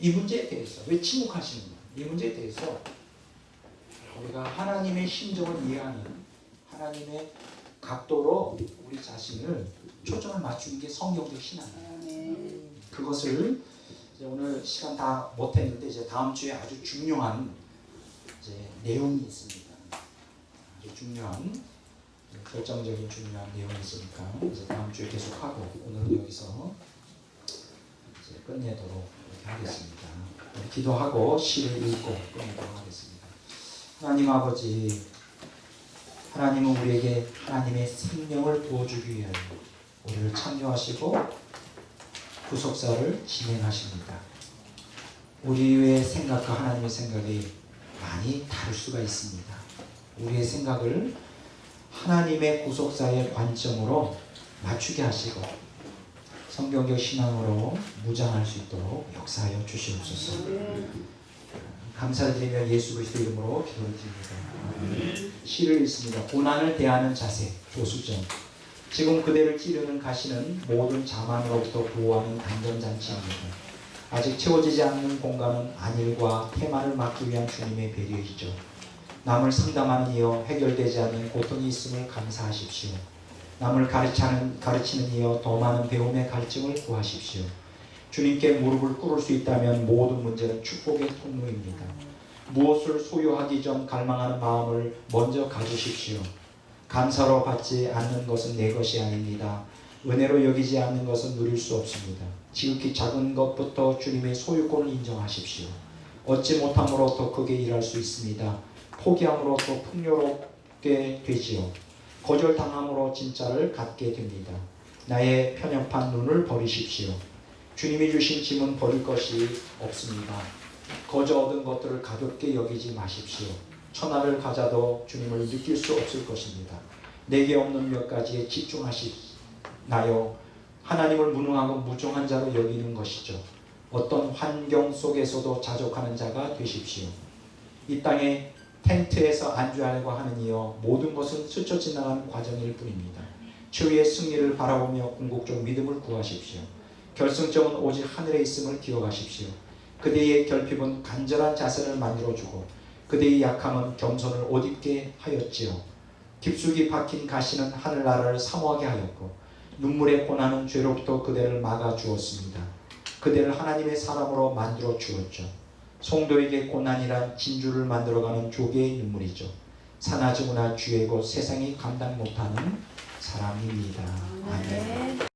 Speaker 1: 이 문제에 대해서 왜 침묵하시는가? 이 문제에 대해서 우리가 하나님의 심정을 이해하는 하나님의 각도로 우리 자신을 초점을 맞추는 게 성경적 신앙이에요.
Speaker 3: 아멘.
Speaker 1: 그것을 이제 오늘 시간 다 못했는데 이제 다음 주에 아주 중요한 이제 내용이 있습니다. 아주 중요한 결정적인 중요한 내용이 있으니까 이제 다음 주에 계속하고 오늘은 여기서 이제 끝내도록 이렇게 하겠습니다. 우리 기도하고 시를 읽고 끝내도록 하겠습니다. 하나님 아버지, 하나님은 우리에게 하나님의 생명을 부어주기 위하여 우리를 창조하시고 구속사를 진행하십니다. 우리의 생각과 하나님의 생각이 많이 다를 수가 있습니다. 우리의 생각을 하나님의 구속사의 관점으로 맞추게 하시고 성경적 신앙으로 무장할 수 있도록 역사하여 주시옵소서. 감사를 드리며 예수 그리스도 이름으로 기도를 드립니다. 시를 읽습니다. 고난을 대하는 자세, 조수정. 지금 그대를 찌르는 가시는 모든 자만으로부터 보호하는 단전장치입니다. 아직 채워지지 않는 공간은 안일과 테마를 막기 위한 주님의 배려이죠. 남을 상담하는 이여 해결되지 않는 고통이 있음을 감사하십시오. 남을 가르치는 이여 더 많은 배움의 갈증을 구하십시오. 주님께 무릎을 꿇을 수 있다면 모든 문제는 축복의 통로입니다. 무엇을 소유하기 전 갈망하는 마음을 먼저 가주십시오. 감사로 받지 않는 것은 내 것이 아닙니다. 은혜로 여기지 않는 것은 누릴 수 없습니다. 지극히 작은 것부터 주님의 소유권을 인정하십시오. 얻지 못함으로 더 크게 일할 수 있습니다. 포기함으로 더 풍요롭게 되지요. 거절당함으로 진짜를 갖게 됩니다. 나의 편협한 눈을 버리십시오. 주님이 주신 짐은 버릴 것이 없습니다. 거저 얻은 것들을 가볍게 여기지 마십시오. 천하를 가져도 주님을 느낄 수 없을 것입니다. 내게 없는 몇 가지에 집중하시나요? 하나님을 무능하고 무종한 자로 여기는 것이죠. 어떤 환경 속에서도 자족하는 자가 되십시오. 이 땅에 텐트에서 안주하려고 하는 이여 모든 것은 스쳐 지나가는 과정일 뿐입니다. 주의 승리를 바라보며 궁극적 믿음을 구하십시오. 결승점은 오직 하늘에 있음을 기억하십시오. 그대의 결핍은 간절한 자세를 만들어주고 그대의 약함은 겸손을 옷 입게 하였지요. 깊숙이 박힌 가시는 하늘나라를 사모하게 하였고 눈물의 고난은 죄로부터 그대를 막아주었습니다. 그대를 하나님의 사람으로 만들어 주었죠. 성도에게 고난이란 진주를 만들어가는 조개의 눈물이죠. 사나즈구나 주의 곧 세상이 감당 못하는 사람입니다. 아멘.